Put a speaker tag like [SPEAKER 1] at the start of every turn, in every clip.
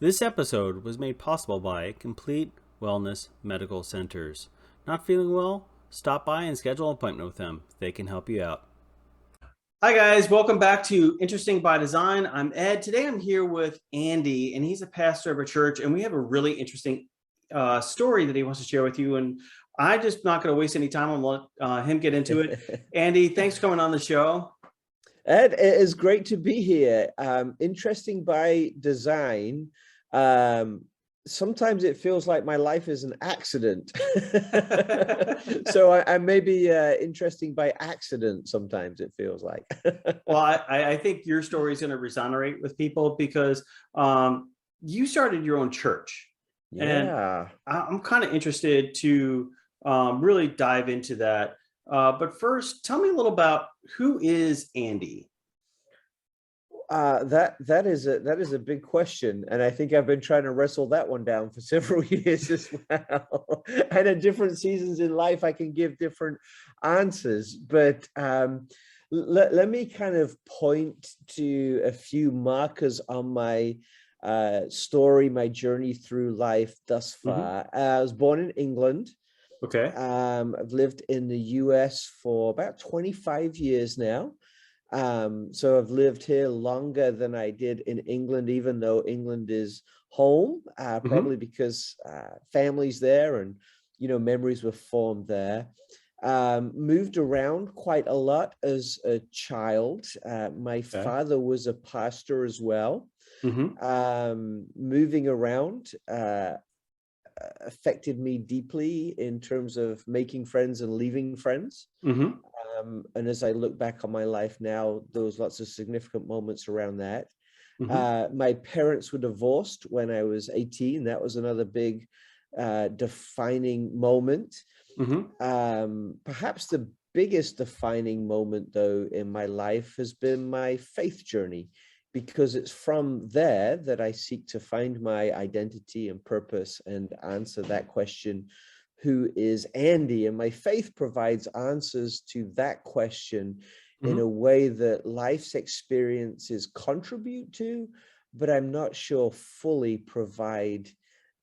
[SPEAKER 1] This episode was made possible by Complete Wellness Medical Centers. Not feeling well? Stop by and schedule an appointment with them. They can help you out. Hi, guys. Welcome back to Interesting by Design. I'm Ed. Today I'm here with Andy, and he's a pastor of a church, and we have a really interesting story that he wants to share with you. And I'm just not going to waste any time and let him get into it. Andy, thanks for coming on the show.
[SPEAKER 2] Ed, it is great to be here. Interesting by design. Sometimes it feels like my life is an accident. So I may be interesting by accident. Sometimes it feels like.
[SPEAKER 1] Well, I think your story is going to resonate with people because you started your own church. And
[SPEAKER 2] Yeah.
[SPEAKER 1] I'm kind of interested to really dive into that. But first, tell me a little about who is Andy?
[SPEAKER 2] That is a big question, and I think I've been trying to wrestle that one down for several years as well. And at different seasons in life, I can give different answers. But let me kind of point to a few markers on my story, my journey through life thus far. I was born in England.
[SPEAKER 1] Okay.
[SPEAKER 2] I've lived in the US for about 25 years now. So I've lived here longer than I did in England, even though England is home, probably because family's there and, memories were formed there. Moved around quite a lot as a child. My father was a pastor as well. Moving around affected me deeply in terms of making friends and leaving friends. And as I look back on my life now, there was lots of significant moments around that. My parents were divorced when I was 18. That was another big defining moment. Perhaps the biggest defining moment, though, in my life has been my faith journey, because it's from there that I seek to find my identity and purpose and answer that question, who is Andy? And my faith provides answers to that question in a way that life's experiences contribute to, but I'm not sure fully provide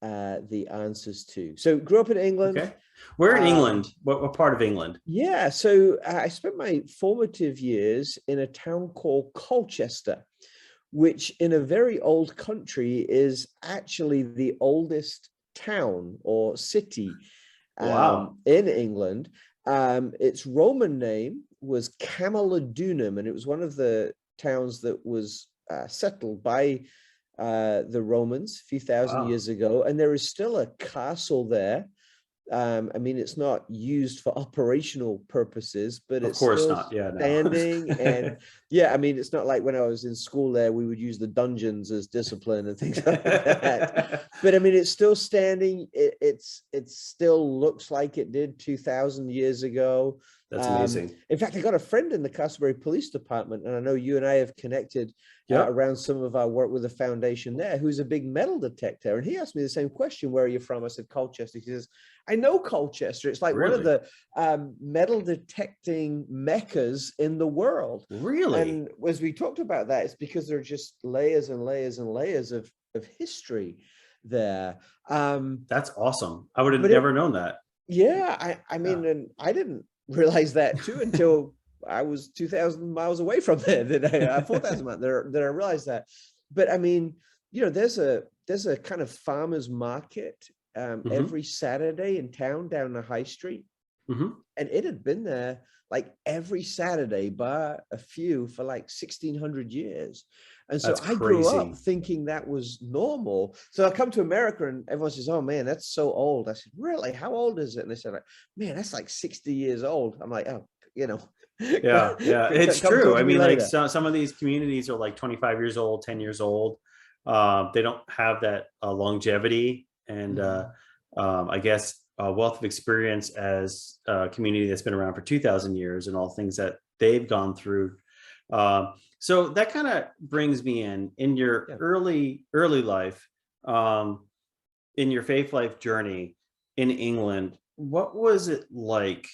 [SPEAKER 2] the answers to. So grew up in England.
[SPEAKER 1] Okay. Where in England? What part of England?
[SPEAKER 2] Yeah, so I spent my formative years in a town called Colchester, which in a very old country is actually the oldest town or city in England. Its Roman name was Camalodunum, and it was one of the towns that was settled by the Romans a few thousand years ago. And there is still a castle there. I mean, it's not used for operational purposes, but it's still standing. And yeah, I mean, it's not like when I was in school there, we would use the dungeons as discipline and things like that. But I mean, it's still standing. It still looks like it did 2,000 years ago.
[SPEAKER 1] That's amazing.
[SPEAKER 2] In fact, I got a friend in the Castleberry Police Department, and I know you and I have connected around some of our work with the foundation there, who's a big metal detector. And he asked me the same question, where are you from? I said, Colchester. He says, I know Colchester. It's like one of the metal detecting meccas in the world.
[SPEAKER 1] Really?
[SPEAKER 2] And as we talked about that, it's because there are just layers and layers and layers of history there.
[SPEAKER 1] That's awesome. I would have never known that.
[SPEAKER 2] Yeah, I mean, and I didn't realize that too until I was 2,000 miles away from there. That I 4,000 miles that I realized that. But I mean, there's a kind of farmers market every Saturday in town down the high street, and it had been there like every Saturday, bar a few, for like 1,600 years. And so I grew up thinking that was normal. So I come to America and everyone says, oh man, that's so old. I said, really? How old is it? And they said, like, man, that's like 60 years old. I'm like, oh,
[SPEAKER 1] yeah, it's true. I mean, like some of these communities are like 25 years old, 10 years old. They don't have that longevity and I guess a wealth of experience as a community that's been around for 2,000 years and all things that they've gone through. So that kind of brings me in your early life, in your faith life journey in England. What was it like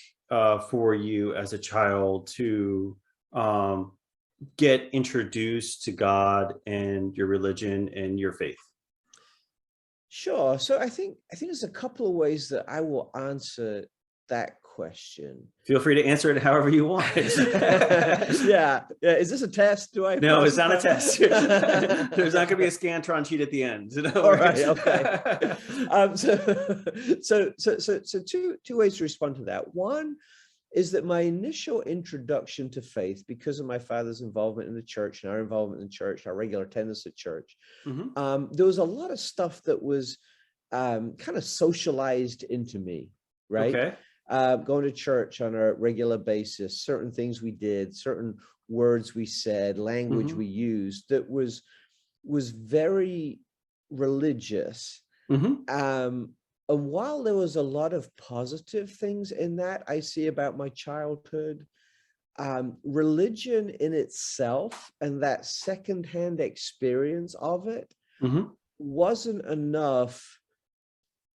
[SPEAKER 1] for you as a child to get introduced to God and your religion and your faith?
[SPEAKER 2] Sure. So I think there's a couple of ways that I will answer that question.
[SPEAKER 1] Feel free to answer it however you want.
[SPEAKER 2] Yeah. Is this a test? Do I?
[SPEAKER 1] No, it's not a test. There's not going to be a Scantron sheet at the end.
[SPEAKER 2] All right. Okay. So two ways to respond to that. One is that my initial introduction to faith, because of my father's involvement in the church and our involvement in the church, our regular attendance at church, there was a lot of stuff that was kind of socialized into me, right?
[SPEAKER 1] Okay.
[SPEAKER 2] Going to church on a regular basis, certain things we did, certain words we said, language we used that was very religious. And while there was a lot of positive things in that I see about my childhood, religion in itself and that secondhand experience of it wasn't enough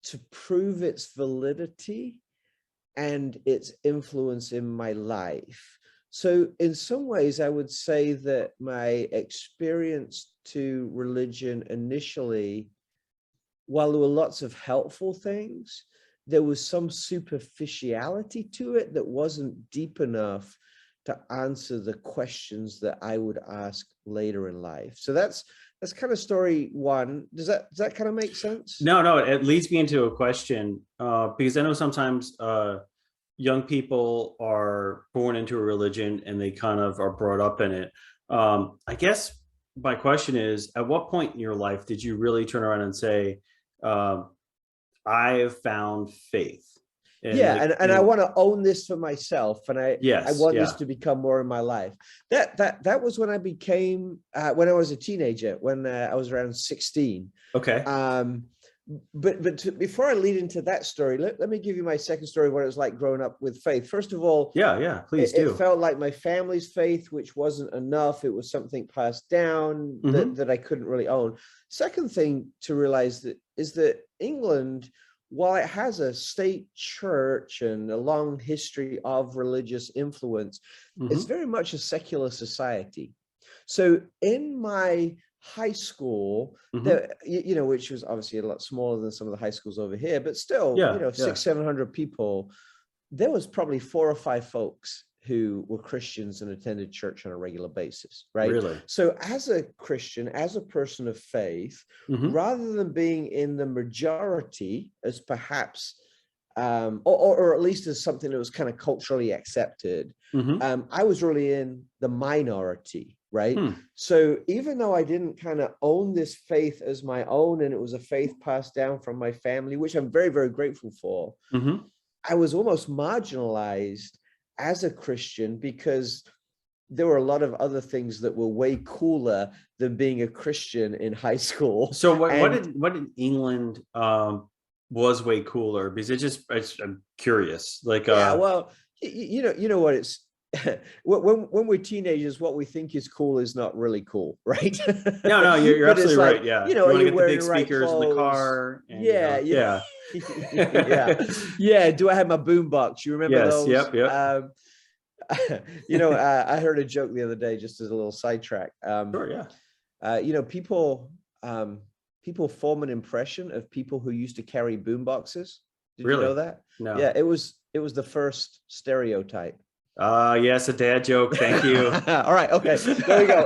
[SPEAKER 2] to prove its validity and its influence in my life. So in some ways, I would say that my experience to religion initially, while there were lots of helpful things, there was some superficiality to it that wasn't deep enough to answer the questions that I would ask later in life. So that's kind of story one. Does that kind of make sense?
[SPEAKER 1] No, it leads me into a question, because I know sometimes young people are born into a religion and they kind of are brought up in it. I guess my question is, at what point in your life did you really turn around and say, I have found faith?
[SPEAKER 2] And I want to own this for myself, and I want this to become more in my life. That was when I became when I was a teenager, when I was around 16.
[SPEAKER 1] Okay.
[SPEAKER 2] But before I lead into that story, let me give you my second story of what it was like growing up with faith. First of all,
[SPEAKER 1] please do.
[SPEAKER 2] It felt like my family's faith, which wasn't enough. It was something passed down that I couldn't really own. Second thing to realize is that England, while it has a state church and a long history of religious influence, it's very much a secular society. So in my high school, which was obviously a lot smaller than some of the high schools over here, but still, 600-700 people, there was probably 4 or 5 folks who were Christians and attended church on a regular basis, right?
[SPEAKER 1] Really?
[SPEAKER 2] So as a Christian, as a person of faith, rather than being in the majority as perhaps, or at least as something that was kind of culturally accepted, I was really in the minority, right? So even though I didn't kind of own this faith as my own, and it was a faith passed down from my family, which I'm very, very grateful for, I was almost marginalized as a Christian because there were a lot of other things that were way cooler than being a Christian in high school.
[SPEAKER 1] So what did England was way cooler? Because I'm curious. Like
[SPEAKER 2] well, you know what it's when we're teenagers, what we think is cool is not really cool, right?
[SPEAKER 1] No, you're absolutely right. Yeah,
[SPEAKER 2] you want to get the big
[SPEAKER 1] speakers in the car. And,
[SPEAKER 2] yeah. Do I have my boombox? You remember those?
[SPEAKER 1] Yep.
[SPEAKER 2] I heard a joke the other day, just as a little sidetrack.
[SPEAKER 1] Sure, yeah.
[SPEAKER 2] People form an impression of people who used to carry boomboxes. Did you know that?
[SPEAKER 1] No.
[SPEAKER 2] Yeah, it was the first stereotype.
[SPEAKER 1] Yes, a dad joke. Thank you.
[SPEAKER 2] All right. Okay. There we go.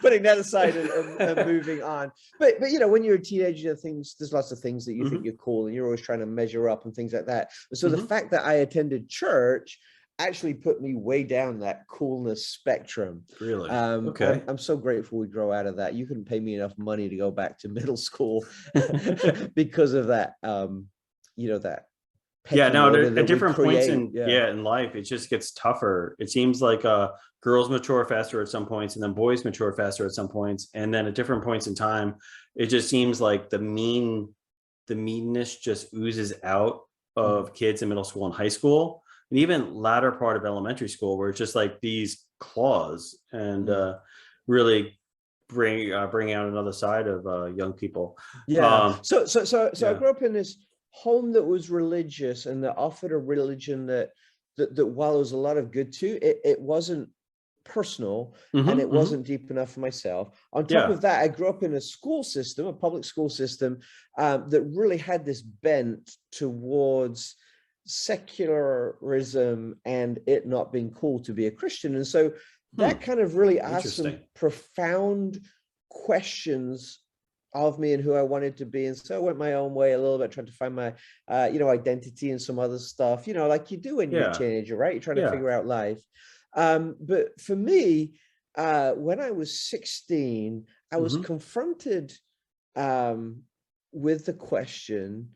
[SPEAKER 2] Putting that aside and moving on. But when you're a teenager, there's lots of things that you think you're cool, and you're always trying to measure up and things like that. So the fact that I attended church actually put me way down that coolness spectrum.
[SPEAKER 1] Really? Okay.
[SPEAKER 2] I'm so grateful we grow out of that. You couldn't pay me enough money to go back to middle school because of that. That.
[SPEAKER 1] At different points in life, it just gets tougher. It seems like girls mature faster at some points, and then boys mature faster at some points, and then at different points in time, it just seems like the meanness just oozes out of kids in middle school and high school, and even latter part of elementary school, where it's just like these claws and really bring out another side of young people.
[SPEAKER 2] So I grew up in this home that was religious and that offered a religion that while there was a lot of good to it, wasn't personal, and
[SPEAKER 1] Mm-hmm,
[SPEAKER 2] it
[SPEAKER 1] mm-hmm.
[SPEAKER 2] wasn't deep enough for myself. On top
[SPEAKER 1] Yeah.
[SPEAKER 2] of that, I grew up in a school system, a public school system, that really had this bent towards secularism and it not being cool to be a Christian. And so that kind of really asked some
[SPEAKER 1] Interesting.
[SPEAKER 2] profound questions of me and who I wanted to be. And so I went my own way a little bit, trying to find my, identity and some other stuff, like you do when you're a
[SPEAKER 1] Yeah.
[SPEAKER 2] teenager, right? You're trying to
[SPEAKER 1] Yeah.
[SPEAKER 2] figure out life. But for me, when I was 16, I was
[SPEAKER 1] Mm-hmm.
[SPEAKER 2] confronted with the question,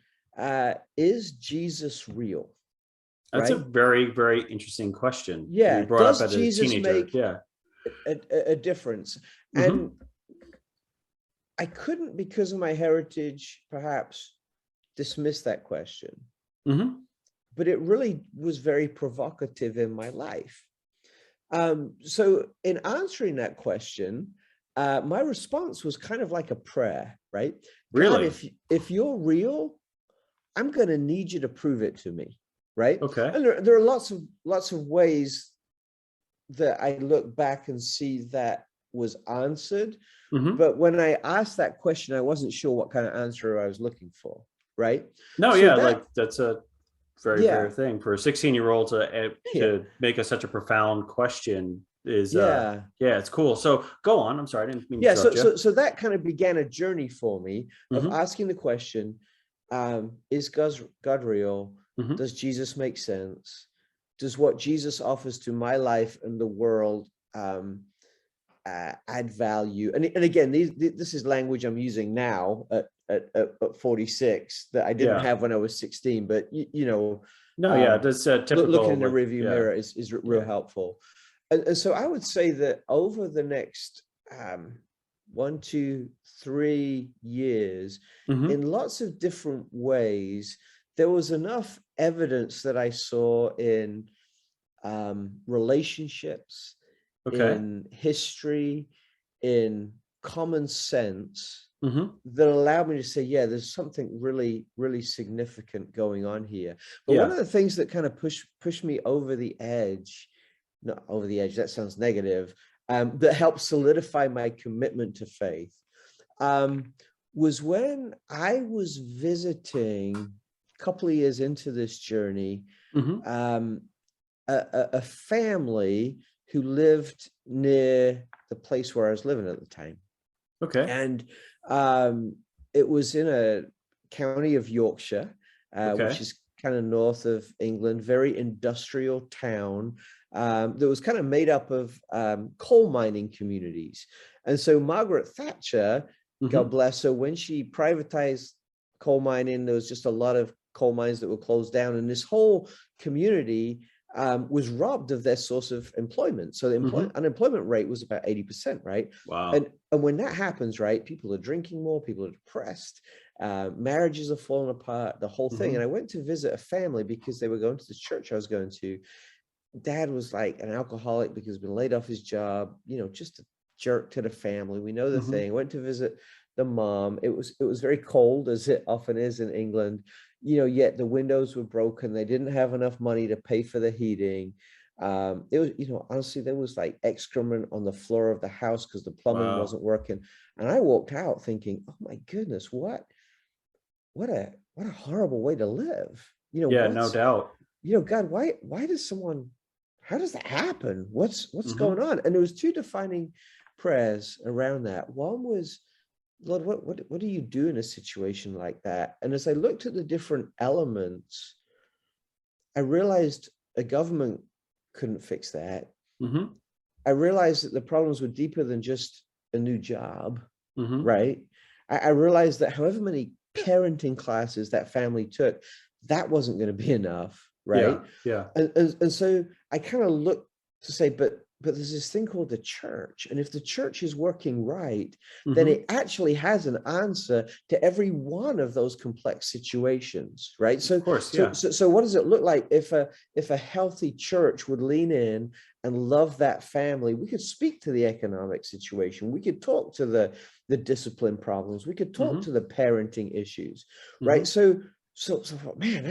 [SPEAKER 2] is Jesus real?
[SPEAKER 1] That's a
[SPEAKER 2] Right?
[SPEAKER 1] very, very interesting question to be
[SPEAKER 2] Yeah.
[SPEAKER 1] brought up
[SPEAKER 2] Does
[SPEAKER 1] as a
[SPEAKER 2] Jesus
[SPEAKER 1] teenager.
[SPEAKER 2] make
[SPEAKER 1] Yeah.
[SPEAKER 2] a difference?
[SPEAKER 1] Mm-hmm.
[SPEAKER 2] And I couldn't, because of my heritage, perhaps dismiss that question.
[SPEAKER 1] Mm-hmm.
[SPEAKER 2] But it really was very provocative in my life. So in answering that question, my response was kind of like a prayer, right? God,
[SPEAKER 1] Really?
[SPEAKER 2] if you're real, I'm going to need you to prove it to me, right?
[SPEAKER 1] Okay.
[SPEAKER 2] And there are lots of ways that I look back and see that was answered.
[SPEAKER 1] Mm-hmm.
[SPEAKER 2] But when I asked that question, I wasn't sure what kind of answer I was looking for, right?
[SPEAKER 1] No,
[SPEAKER 2] So
[SPEAKER 1] yeah,
[SPEAKER 2] that,
[SPEAKER 1] like that's a very fair
[SPEAKER 2] yeah,
[SPEAKER 1] thing for a 16-year-old
[SPEAKER 2] yeah,
[SPEAKER 1] to make such a profound question is
[SPEAKER 2] yeah.
[SPEAKER 1] yeah, it's cool. So go on. I'm sorry, I didn't mean to
[SPEAKER 2] Yeah, so
[SPEAKER 1] interrupt you.
[SPEAKER 2] that kind of began a journey for me of
[SPEAKER 1] Mm-hmm.
[SPEAKER 2] asking the question, is God real?
[SPEAKER 1] Mm-hmm.
[SPEAKER 2] Does Jesus make sense? Does what Jesus offers to my life and the world add value? And again, this is language I'm using now at 46 that I didn't
[SPEAKER 1] Yeah.
[SPEAKER 2] have when I was 16, but
[SPEAKER 1] No, yeah, that's
[SPEAKER 2] looking
[SPEAKER 1] typical,
[SPEAKER 2] in the
[SPEAKER 1] like,
[SPEAKER 2] rearview
[SPEAKER 1] yeah,
[SPEAKER 2] mirror is real
[SPEAKER 1] yeah.
[SPEAKER 2] helpful. And so I would say that over the next 1, 2, 3 years,
[SPEAKER 1] Mm-hmm.
[SPEAKER 2] in lots of different ways, there was enough evidence that I saw in relationships,
[SPEAKER 1] Okay.
[SPEAKER 2] in history, in common sense,
[SPEAKER 1] Mm-hmm.
[SPEAKER 2] that allowed me to say, yeah, there's something really, really significant going on here. But one
[SPEAKER 1] Yeah.
[SPEAKER 2] of the things that kind of pushed me over the edge, not over the edge, that sounds negative, that helped solidify my commitment to faith, was when I was visiting a couple of years into this journey,
[SPEAKER 1] Mm-hmm.
[SPEAKER 2] a family who lived near the place where I was living at the time.
[SPEAKER 1] Okay.
[SPEAKER 2] And it was in a county of Yorkshire, which
[SPEAKER 1] Okay.
[SPEAKER 2] is kind of north of England, very industrial town that was kind of made up of coal mining communities. And so Margaret Thatcher,
[SPEAKER 1] Mm-hmm.
[SPEAKER 2] God bless her, when she privatized coal mining, there was just a lot of coal mines that were closed down, and this whole community was robbed of their source of employment. So the
[SPEAKER 1] Mm-hmm.
[SPEAKER 2] unemployment rate was about 80%, right?
[SPEAKER 1] Wow.
[SPEAKER 2] And when that happens, right, people are drinking more, people are depressed, marriages are falling apart, the whole thing.
[SPEAKER 1] Mm-hmm.
[SPEAKER 2] And I went to visit a family because they were going to the church I was going to. Dad was like an alcoholic because he's been laid off his job, just a jerk to the family. We know the
[SPEAKER 1] Mm-hmm.
[SPEAKER 2] thing. I went to visit the mom. It was very cold, as it often is in England, yet the windows were broken. They didn't have enough money to pay for the heating. It was, honestly, there was like excrement on the floor of the house because the plumbing
[SPEAKER 1] Wow.
[SPEAKER 2] wasn't working. And I walked out thinking, oh my goodness, what a horrible way to live.
[SPEAKER 1] Yeah, no doubt.
[SPEAKER 2] God, why does someone, how does that happen? What's
[SPEAKER 1] Mm-hmm.
[SPEAKER 2] going on? And there was two defining prayers around that. One was, Lord, what do you do in a situation like that? And as I looked at the different elements, I realized a government couldn't fix that.
[SPEAKER 1] Mm-hmm.
[SPEAKER 2] I realized that the problems were deeper than just a new job,
[SPEAKER 1] Mm-hmm.
[SPEAKER 2] right? I realized that however many parenting classes that family took, that wasn't going to be enough,
[SPEAKER 1] Yeah.
[SPEAKER 2] right?
[SPEAKER 1] Yeah.
[SPEAKER 2] And so I kind of looked to say, but there's this thing called the church. And if the church is working right, then
[SPEAKER 1] Mm-hmm.
[SPEAKER 2] it actually has an answer to every one of those complex situations, right?
[SPEAKER 1] Of
[SPEAKER 2] So
[SPEAKER 1] course.
[SPEAKER 2] so
[SPEAKER 1] Yeah.
[SPEAKER 2] so, so what does it look like if a healthy church would lean in and love that family? We could speak to the economic situation. We could talk to the discipline problems. We could talk
[SPEAKER 1] Mm-hmm.
[SPEAKER 2] to the parenting issues, right?
[SPEAKER 1] Mm-hmm.
[SPEAKER 2] So man,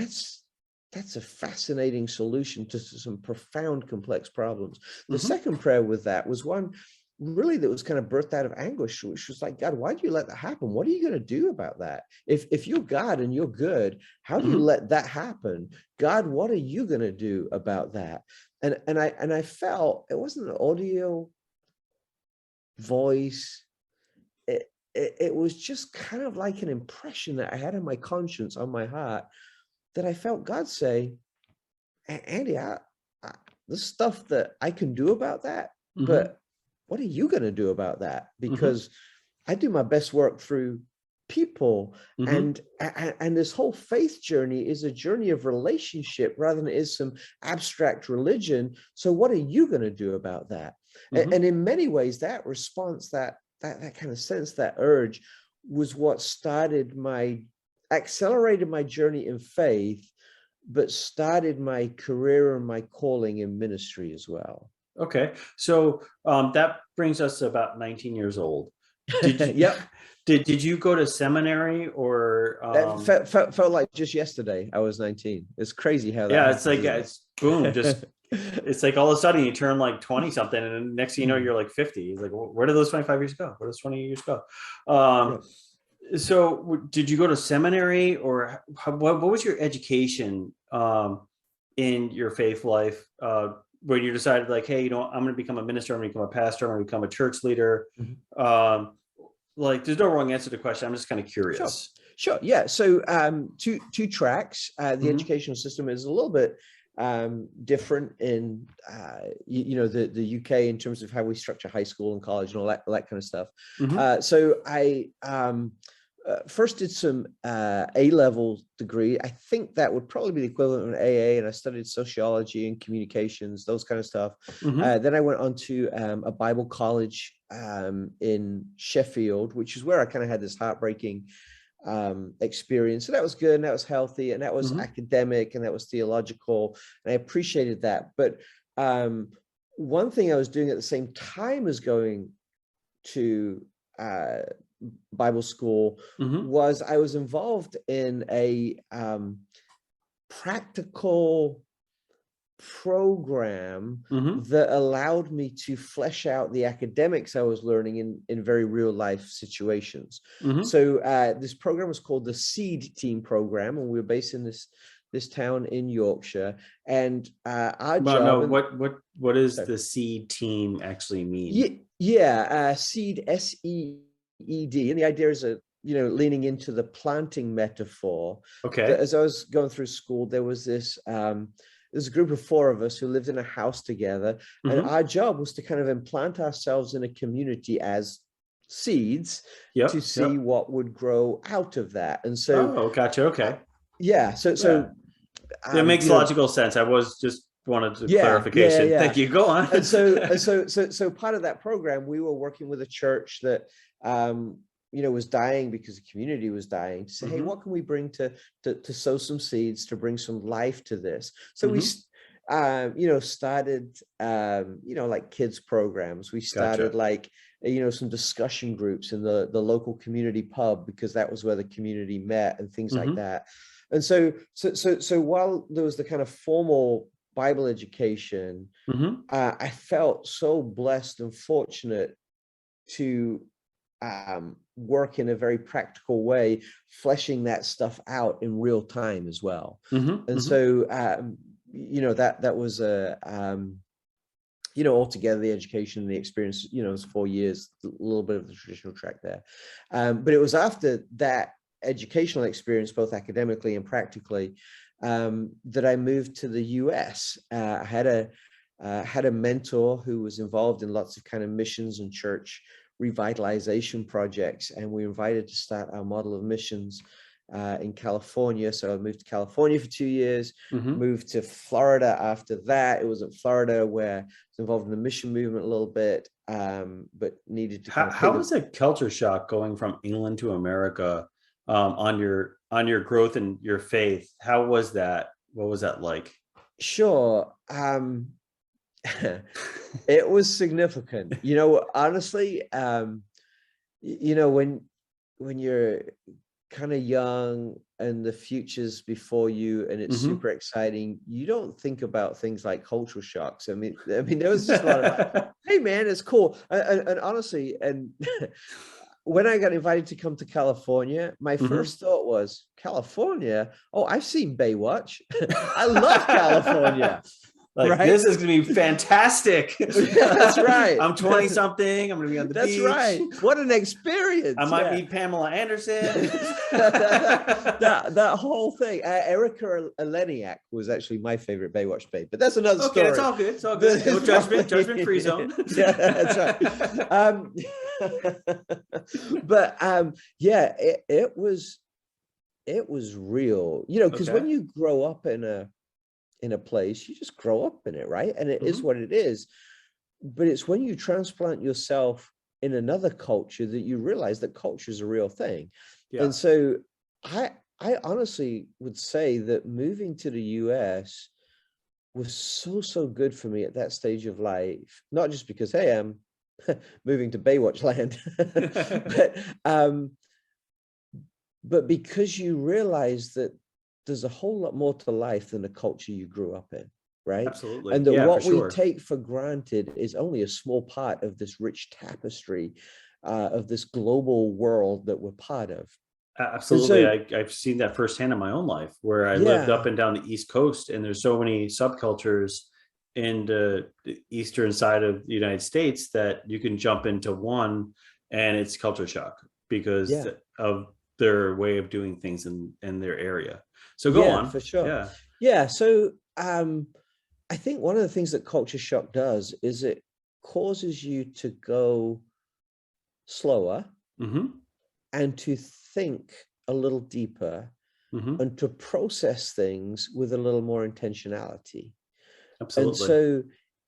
[SPEAKER 2] that's a fascinating solution to some profound, complex problems. The
[SPEAKER 1] Mm-hmm.
[SPEAKER 2] second prayer with that was one really that was kind of birthed out of anguish, which was like, God, why do you let that happen? What are you going to do about that? If you're God and you're good, how do you let that happen? God, what are you going to do about that? And I felt it wasn't an audio voice. It was just kind of like an impression that I had in my conscience, on my heart, that I felt God say, Andy, the stuff that I can do about that, but what are you going to do about that? Because I do my best work through people, and this whole faith journey is a journey of relationship rather than it is some abstract religion. So what are you going to do about that? And in many ways, that response, that kind of sense, that urge, was what accelerated my journey in faith, but started my career and my calling in ministry as well.
[SPEAKER 1] Okay. So that brings us to about 19 years old. Did you,
[SPEAKER 2] yep.
[SPEAKER 1] Did you go to seminary or?
[SPEAKER 2] Felt like just yesterday I was 19. It's crazy how that
[SPEAKER 1] happens,
[SPEAKER 2] it's like,
[SPEAKER 1] it's boom, just it's like all of a sudden you turn like 20 something, and then next thing you know, you're like 50. It's like, where did those 25 years go? Where does 20 years go? So did you go to seminary, or what was your education in your faith life when you decided, like, hey, I'm going to become a minister, I'm going to become a pastor, I'm going to become a church leader? Like, there's no wrong answer to the question. I'm just kind of curious.
[SPEAKER 2] Sure. Yeah. So two tracks. The educational system is a little bit different in the UK in terms of how we structure high school and college and all that kind of stuff. So I first did some A-level degree. I think that would probably be the equivalent of an AA, and I studied sociology and communications, those kind of stuff. Then I went on to a Bible college in Sheffield, which is where I kind of had this heartbreaking experience. So that was good, and that was healthy, and that was academic, and that was theological, and I appreciated that. But one thing I was doing at the same time as going to Bible school was I was involved in a practical program that allowed me to flesh out the academics I was learning in very real life situations. So this program was called the Seed Team program, and we were based in this town in Yorkshire. And our job.
[SPEAKER 1] What does the Seed Team actually mean?
[SPEAKER 2] Seed, SEED, and the idea is leaning into the planting metaphor.
[SPEAKER 1] Okay.
[SPEAKER 2] That as I was going through school, there was this there's a group of 4 of us who lived in a house together, and our job was to kind of implant ourselves in a community as seeds to see what would grow out of that. And so,
[SPEAKER 1] gotcha. Okay.
[SPEAKER 2] So
[SPEAKER 1] it makes logical sense. I was just wanted to clarification. Thank you. Go on.
[SPEAKER 2] And so part of that program, we were working with a church that was dying because the community was dying, to say, hey, what can we bring to sow some seeds, to bring some life to this? So we started like kids programs. We started some discussion groups in the local community pub, because that was where the community met, and things like that. And so while there was the kind of formal Bible education, I felt so blessed and fortunate to work in a very practical way, fleshing that stuff out in real time as well. And so that was altogether the education and the experience, it was 4 years, a little bit of the traditional track there. But it was after that educational experience, both academically and practically, that I moved to the US. I had a mentor who was involved in lots of kind of missions and church revitalization projects, and we were invited to start our model of missions in California. So I moved to California for 2 years, moved to Florida after that. It was in Florida where I was involved in the mission movement a little bit, but needed to
[SPEAKER 1] how was a culture shock going from England to America on your growth and your faith? How was that? What was that like?
[SPEAKER 2] Sure. It was significant, honestly. When you're kind of young and the future's before you and it's super exciting, you don't think about things like cultural shocks. I mean, there was just a lot of, hey man, it's cool. And honestly, and when I got invited to come to California, my first thought was, California? Oh, I've seen Baywatch. I love California.
[SPEAKER 1] Like, right? This is going to be fantastic.
[SPEAKER 2] That's right.
[SPEAKER 1] I'm 20 something. I'm going to be on the beach.
[SPEAKER 2] That's right. What an experience.
[SPEAKER 1] I might meet Pamela Anderson.
[SPEAKER 2] that whole thing. Erica Eleniak was actually my favorite Baywatch babe, but that's another story.
[SPEAKER 1] Okay, it's all good. It's all good. No judgment free zone.
[SPEAKER 2] Yeah, that's right. But yeah, it was real, you know, because when you grow up in a place, you just grow up in it, right? And it is what it is. But it's when you transplant yourself in another culture that you realize that culture is a real thing. And so I honestly would say that moving to the US was so good for me at that stage of life, not just because, hey, I'm moving to Baywatch land, but because you realize that there's a whole lot more to life than the culture you grew up in, right?
[SPEAKER 1] Absolutely.
[SPEAKER 2] And that what we take for granted is only a small part of this rich tapestry of this global world that we're part of.
[SPEAKER 1] Absolutely. So, I've seen that firsthand in my own life, where I lived up and down the East Coast, and there's so many subcultures in the eastern side of the United States that you can jump into one and it's culture shock because of their way of doing things in their area. So go on.
[SPEAKER 2] For sure. Yeah. So I think one of the things that culture shock does is it causes you to go slower and to think a little deeper and to process things with a little more intentionality.
[SPEAKER 1] Absolutely.
[SPEAKER 2] And so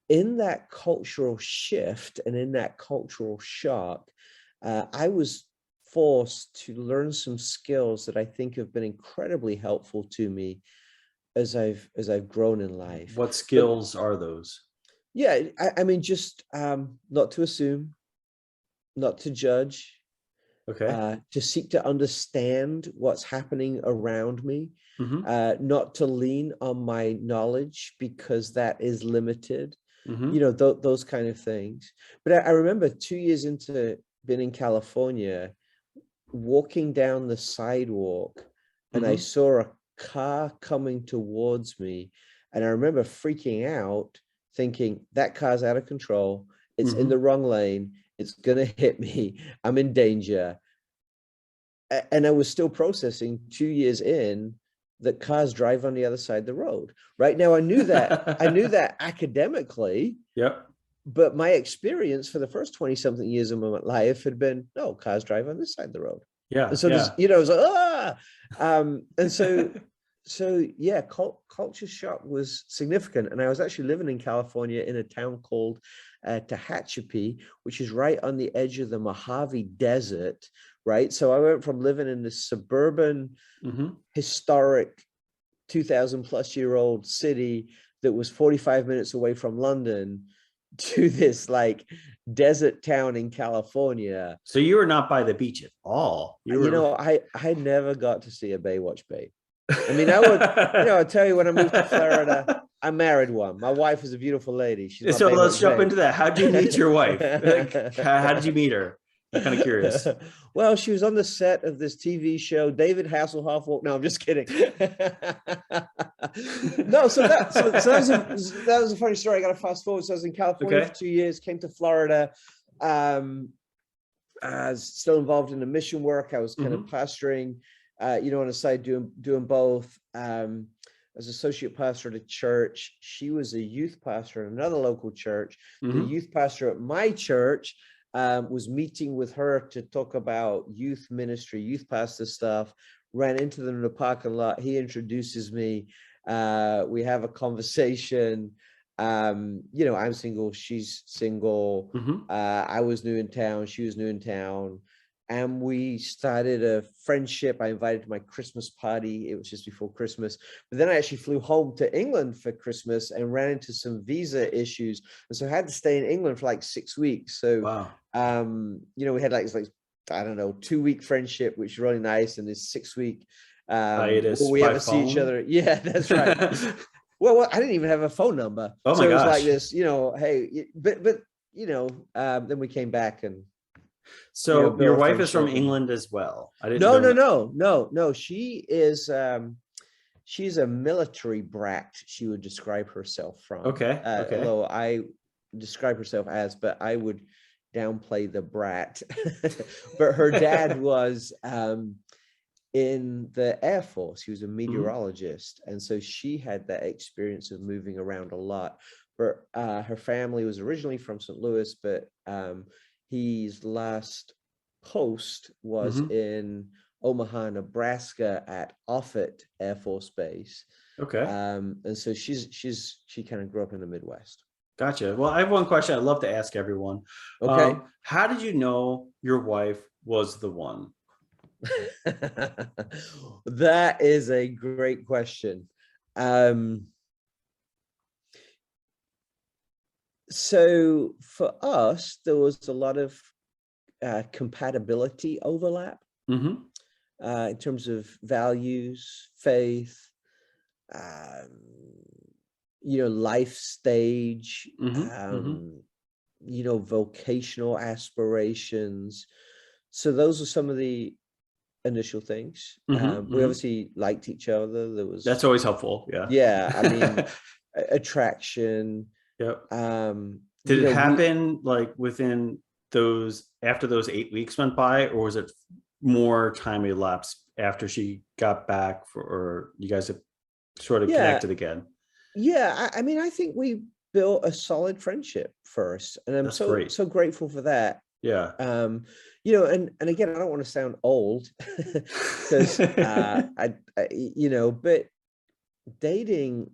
[SPEAKER 2] in that cultural shift and in that cultural shock, I was forced to learn some skills that I think have been incredibly helpful to me as I've grown in life.
[SPEAKER 1] What skills are those?
[SPEAKER 2] Yeah, I mean, just not to assume, not to judge, to seek to understand what's happening around me, not to lean on my knowledge because that is limited, you know, those kind of things. But I remember 2 years into being in California, walking down the sidewalk, and I saw a car coming towards me, and I remember freaking out, thinking that car's out of control, it's in the wrong lane, it's gonna hit me, I'm in danger. And I was still processing 2 years in that cars drive on the other side of the road. Right now, I knew that academically. But my experience for the first 20-something years of my life had been, no, cars drive on this side of the road. And so just, you know, it was like, and so yeah, culture shock was significant. And I was actually living in California in a town called Tehachapi, which is right on the edge of the Mojave Desert, right? So I went from living in this suburban, historic, 2,000-plus-year-old city that was 45 minutes away from London to this like desert town in California.
[SPEAKER 1] So you were not by the beach at all.
[SPEAKER 2] You know, I never got to see a Baywatch babe. I mean, I would, you know, I'll tell you, when I moved to Florida, I married one. My wife is a beautiful lady. She's
[SPEAKER 1] so let's jump into that. How did you meet your wife? Like, how did you meet her? I'm kind of curious.
[SPEAKER 2] Well, she was on the set of this TV show, David Hasselhoff walked. No, I'm just kidding. No, so that was a funny story. I got to fast forward. So I was in California for 2 years, came to Florida. I was still involved in the mission work. I was kind of pastoring, you know, on the side, doing both. As associate pastor at a church. She was a youth pastor at another local church. The youth pastor at my church was meeting with her to talk about youth ministry, youth pastor stuff. Ran into them in the parking lot. He introduces me. We have a conversation. You know, I'm single, she's single. I was new in town, she was new in town. And we started a friendship. I invited to my Christmas party. It was just before Christmas. But then I actually flew home to England for Christmas and ran into some visa issues. And so I had to stay in England for like 6 weeks. So, you know, we had like I don't know, 2-week friendship, which is really nice, and this 6-week
[SPEAKER 1] hiatus
[SPEAKER 2] we
[SPEAKER 1] by
[SPEAKER 2] ever see each
[SPEAKER 1] phone.
[SPEAKER 2] other. Yeah, that's right. Well, I didn't even have a phone number.
[SPEAKER 1] Oh
[SPEAKER 2] So
[SPEAKER 1] my
[SPEAKER 2] it was like
[SPEAKER 1] gosh.
[SPEAKER 2] this, hey, but then we came back and
[SPEAKER 1] So your
[SPEAKER 2] built a
[SPEAKER 1] wife is from
[SPEAKER 2] friendship. And
[SPEAKER 1] England as well. I didn't
[SPEAKER 2] no,
[SPEAKER 1] know
[SPEAKER 2] no,
[SPEAKER 1] that.
[SPEAKER 2] no, no, no. She's a military brat, she would describe herself from.
[SPEAKER 1] Okay. Okay.
[SPEAKER 2] Although I describe herself as, but I would downplay the brat. But her dad was in the Air Force. He was a meteorologist. And so she had that experience of moving around a lot. But her family was originally from St. Louis, but his last post was in Omaha, Nebraska at Offutt Air Force Base.
[SPEAKER 1] Okay.
[SPEAKER 2] And so she kind of grew up in the Midwest.
[SPEAKER 1] Gotcha. Well, I have one question I'd love to ask everyone.
[SPEAKER 2] Okay.
[SPEAKER 1] How did you know your wife was the one?
[SPEAKER 2] That is a great question. So for us, there was a lot of compatibility overlap in terms of values, faith, life stage, vocational aspirations. So those are some of the initial things. We obviously liked each other.
[SPEAKER 1] That's always helpful.
[SPEAKER 2] Yeah. I mean, attraction.
[SPEAKER 1] Yep. Did it happen like within after those 8 weeks went by, or was it more time elapsed after she got back or you guys have sort of connected again?
[SPEAKER 2] Yeah. I mean, I think we built a solid friendship first, and I'm so grateful for that.
[SPEAKER 1] Yeah.
[SPEAKER 2] And again, I don't want to sound old because but dating,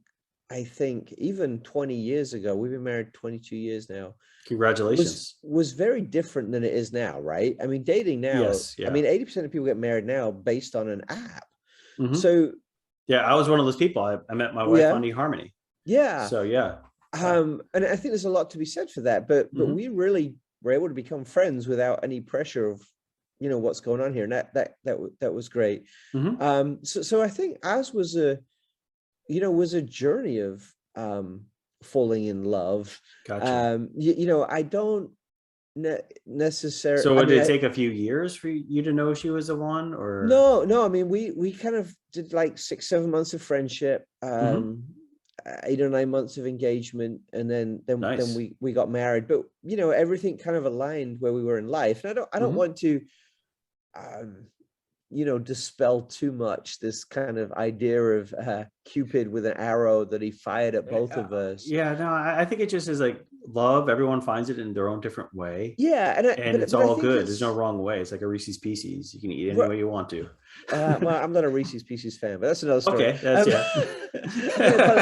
[SPEAKER 2] I think even 20 years ago, we've been married 22 years now.
[SPEAKER 1] Congratulations.
[SPEAKER 2] Was very different than it is now, right? I mean, dating now,
[SPEAKER 1] yes, yeah.
[SPEAKER 2] I mean, 80% of people get married now based on an app. So
[SPEAKER 1] yeah, I was one of those people. I met my wife on eHarmony.
[SPEAKER 2] Yeah.
[SPEAKER 1] So yeah.
[SPEAKER 2] And I think there's a lot to be said for that, but we really were able to become friends without any pressure of what's going on here, and that was great. So I think ours was a journey of falling in love.
[SPEAKER 1] Gotcha.
[SPEAKER 2] I don't necessarily.
[SPEAKER 1] So did it take a few years for you to know she was the one, or
[SPEAKER 2] no? I mean, we kind of did like 6-7 months of friendship. 8 or 9 months of engagement, and then we got married. But everything kind of aligned where we were in life. And I don't want to dispel too much this kind of idea of Cupid with an arrow that he fired at both of us.
[SPEAKER 1] Yeah, no, I think it just is like love. Everyone finds it in their own different way.
[SPEAKER 2] Yeah,
[SPEAKER 1] and it's all good. There's no wrong way. It's like a Reese's Pieces. You can eat any way you want to.
[SPEAKER 2] Well, I'm not a Reese's Pieces fan, but that's another story.
[SPEAKER 1] Okay, that's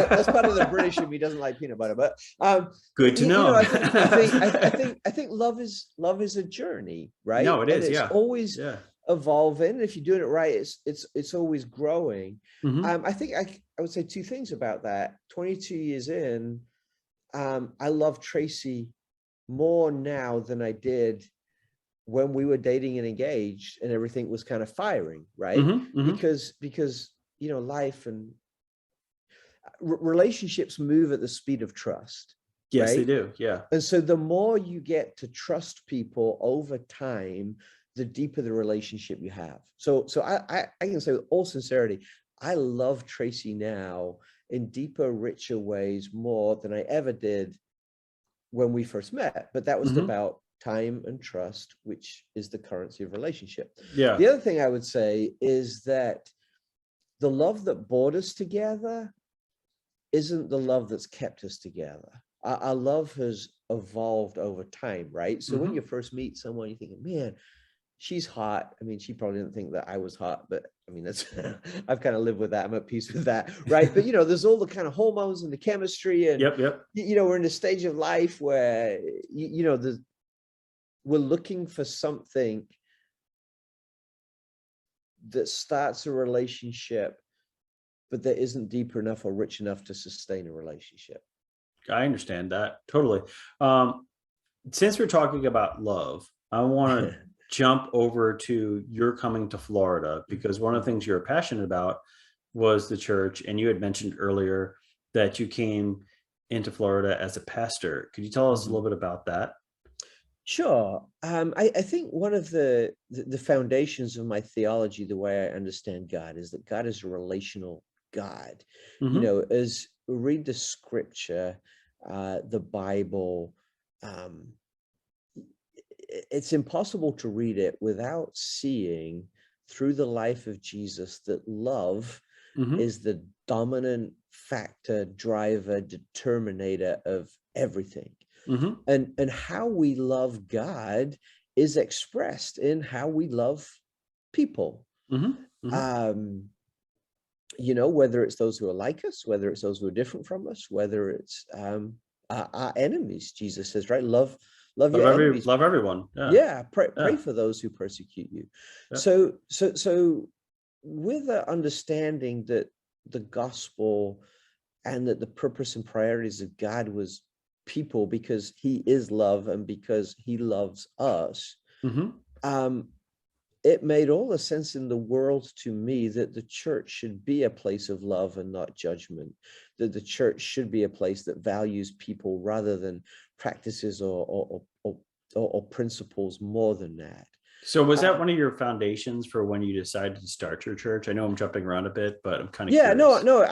[SPEAKER 2] that's part of the British in me doesn't like peanut butter. But
[SPEAKER 1] good to know.
[SPEAKER 2] I think love is a journey, right?
[SPEAKER 1] No, it is.
[SPEAKER 2] It's always evolving. If you're doing it right, it's always growing. I think I would say 2 things about that. 22 years in, I love Tracy more now than I did when we were dating and engaged and everything was kind of firing, right? Because life and relationships move at the speed of trust.
[SPEAKER 1] Yes,
[SPEAKER 2] right?
[SPEAKER 1] They do. Yeah.
[SPEAKER 2] And so the more you get to trust people over time, the deeper the relationship you have. So I can say with all sincerity, I love Tracy now in deeper, richer ways more than I ever did when we first met. But that was about time and trust, which is the currency of relationship.
[SPEAKER 1] Yeah.
[SPEAKER 2] The other thing I would say is that the love that brought us together isn't the love that's kept us together. Our love has evolved over time, right? So when you first meet someone, you're thinking, man, she's hot. I mean, she probably didn't think that I was hot, but I mean, that's I've kind of lived with that. I'm at peace with that, right? But there's all the kind of hormones and the chemistry, and we're in a stage of life where we're looking for something that starts a relationship, but that isn't deeper enough or rich enough to sustain a relationship.
[SPEAKER 1] I understand that totally. Since we're talking about love, I want to jump over to your coming to Florida, because one of the things you're passionate about was the church. And you had mentioned earlier that you came into Florida as a pastor. Could you tell us a little bit about that?
[SPEAKER 2] Sure. I think one of the foundations of my theology, the way I understand God, is that God is a relational God.
[SPEAKER 1] Mm-hmm.
[SPEAKER 2] As we read the scripture, the Bible, it's impossible to read it without seeing through the life of Jesus that love
[SPEAKER 1] Mm-hmm.
[SPEAKER 2] is the dominant factor, driver, determinator of everything.
[SPEAKER 1] Mm-hmm.
[SPEAKER 2] And how we love God is expressed in how we love people.
[SPEAKER 1] Mm-hmm. Mm-hmm.
[SPEAKER 2] Whether it's those who are like us, whether it's those who are different from us, whether it's our enemies. Jesus says, right? Love your enemies.
[SPEAKER 1] Love everyone. Yeah.
[SPEAKER 2] Yeah, pray
[SPEAKER 1] Yeah.
[SPEAKER 2] for those who persecute you.
[SPEAKER 1] Yeah.
[SPEAKER 2] So with the understanding that the gospel and that the purpose and priorities of God was people, because he is love and because he loves us,
[SPEAKER 1] Mm-hmm.
[SPEAKER 2] it made all the sense in the world to me that the church should be a place of love and not judgment, that the church should be a place that values people rather than practices or principles more than that.
[SPEAKER 1] So was that one of your foundations for when you decided to start your church? I know I'm jumping around a bit, but I'm kind of
[SPEAKER 2] Yeah,
[SPEAKER 1] curious.
[SPEAKER 2] no,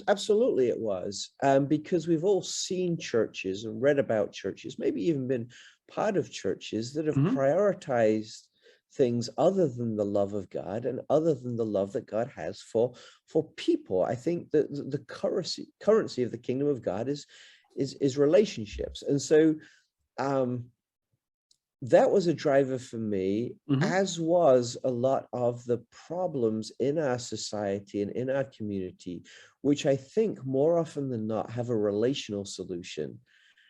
[SPEAKER 2] absolutely it was, because we've all seen churches and read about churches, maybe even been part of churches that have
[SPEAKER 1] Mm-hmm.
[SPEAKER 2] prioritized things other than the love of God and other than the love that God has for people. I think that the currency of the kingdom of God is relationships, and so that was a driver for me,
[SPEAKER 1] Mm-hmm.
[SPEAKER 2] as was a lot of the problems in our society and in our community, which I think more often than not have a relational solution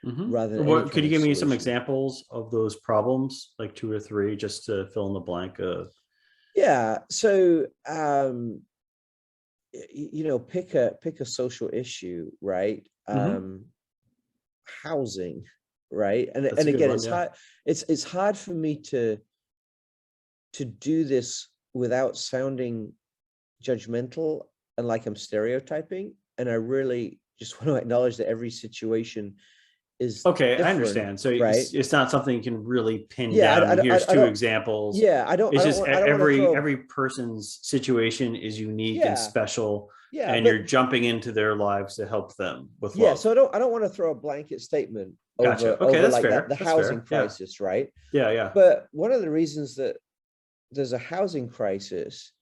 [SPEAKER 2] rather
[SPEAKER 1] Mm-hmm.
[SPEAKER 2] than any
[SPEAKER 1] What could
[SPEAKER 2] kind
[SPEAKER 1] you
[SPEAKER 2] of
[SPEAKER 1] give me some
[SPEAKER 2] solution.
[SPEAKER 1] examples of those problems, like two or three, just to fill in the blank of?
[SPEAKER 2] Yeah. So, pick a social issue, right?
[SPEAKER 1] Mm-hmm.
[SPEAKER 2] Housing, right? And
[SPEAKER 1] That's a good
[SPEAKER 2] again,
[SPEAKER 1] one.
[SPEAKER 2] it's
[SPEAKER 1] Yeah.
[SPEAKER 2] hard. It's hard for me to do this without sounding judgmental and like I'm stereotyping. And I really just want to acknowledge that every situation is
[SPEAKER 1] Okay, I
[SPEAKER 2] different,
[SPEAKER 1] understand. So
[SPEAKER 2] right?
[SPEAKER 1] it's not something you can really pin
[SPEAKER 2] Yeah,
[SPEAKER 1] down. And here's
[SPEAKER 2] I
[SPEAKER 1] two
[SPEAKER 2] don't.
[SPEAKER 1] examples.
[SPEAKER 2] Yeah,
[SPEAKER 1] It's just
[SPEAKER 2] I don't want to throw.
[SPEAKER 1] every person's situation is unique and
[SPEAKER 2] Yeah,
[SPEAKER 1] special,
[SPEAKER 2] yeah,
[SPEAKER 1] and you're jumping into their lives to help them with
[SPEAKER 2] yeah.
[SPEAKER 1] love.
[SPEAKER 2] So I don't want to throw a blanket statement
[SPEAKER 1] Gotcha. Okay,
[SPEAKER 2] over
[SPEAKER 1] that's
[SPEAKER 2] like that
[SPEAKER 1] fair.
[SPEAKER 2] the
[SPEAKER 1] That's
[SPEAKER 2] housing
[SPEAKER 1] fair. Yeah.
[SPEAKER 2] crisis, right?
[SPEAKER 1] Yeah. Yeah.
[SPEAKER 2] But one of the reasons that there's a housing crisis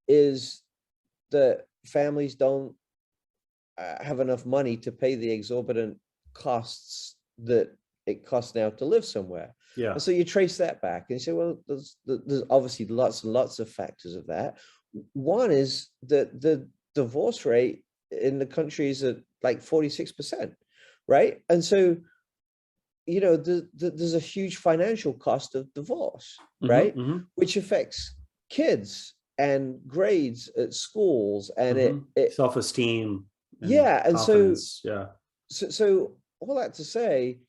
[SPEAKER 2] is that families don't have enough money to pay the exorbitant costs that it costs now to live somewhere.
[SPEAKER 1] Yeah.
[SPEAKER 2] And so you trace that back and you say, well, there's obviously lots and lots of factors of that. One is that the divorce rate in the country is at like 46%, right? And so, there's a huge financial cost of divorce,
[SPEAKER 1] Mm-hmm.
[SPEAKER 2] right?
[SPEAKER 1] Mm-hmm.
[SPEAKER 2] Which affects kids and grades at schools, and
[SPEAKER 1] Mm-hmm.
[SPEAKER 2] it
[SPEAKER 1] Self-esteem and
[SPEAKER 2] yeah, and
[SPEAKER 1] confidence. Yeah.
[SPEAKER 2] so all that to say,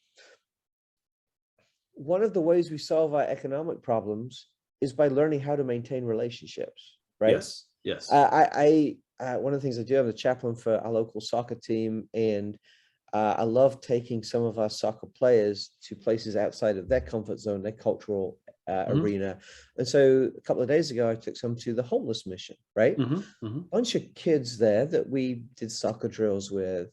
[SPEAKER 2] one of the ways we solve our economic problems is by learning how to maintain relationships, right?
[SPEAKER 1] Yes. Yes.
[SPEAKER 2] One of the things I do, I'm the chaplain for our local soccer team, and I love taking some of our soccer players to places outside of their comfort zone, their cultural
[SPEAKER 1] Mm-hmm.
[SPEAKER 2] arena. And so a couple of days ago, I took some to the homeless mission, right?
[SPEAKER 1] Mm-hmm. Mm-hmm.
[SPEAKER 2] Bunch of kids there that we did soccer drills with.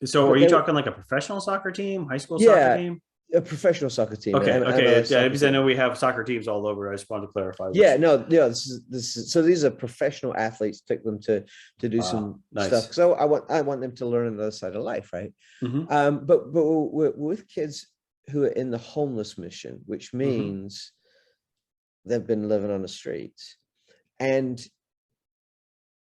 [SPEAKER 1] So are
[SPEAKER 2] But
[SPEAKER 1] you
[SPEAKER 2] they
[SPEAKER 1] talking like a professional soccer team, high school soccer
[SPEAKER 2] Yeah,
[SPEAKER 1] team?
[SPEAKER 2] a professional soccer team,
[SPEAKER 1] Okay,
[SPEAKER 2] an
[SPEAKER 1] okay.
[SPEAKER 2] MLS
[SPEAKER 1] Yeah,
[SPEAKER 2] soccer
[SPEAKER 1] because I know
[SPEAKER 2] team.
[SPEAKER 1] we have soccer teams all over. I just wanted to clarify
[SPEAKER 2] Yeah,
[SPEAKER 1] which.
[SPEAKER 2] no, this is so these are professional athletes. Took them to do some stuff.
[SPEAKER 1] Nice.
[SPEAKER 2] So I want them to learn another side of life, right?
[SPEAKER 1] Mm-hmm.
[SPEAKER 2] But we're with kids who are in the homeless mission, which
[SPEAKER 1] Mm-hmm.
[SPEAKER 2] means they've been living on the streets. And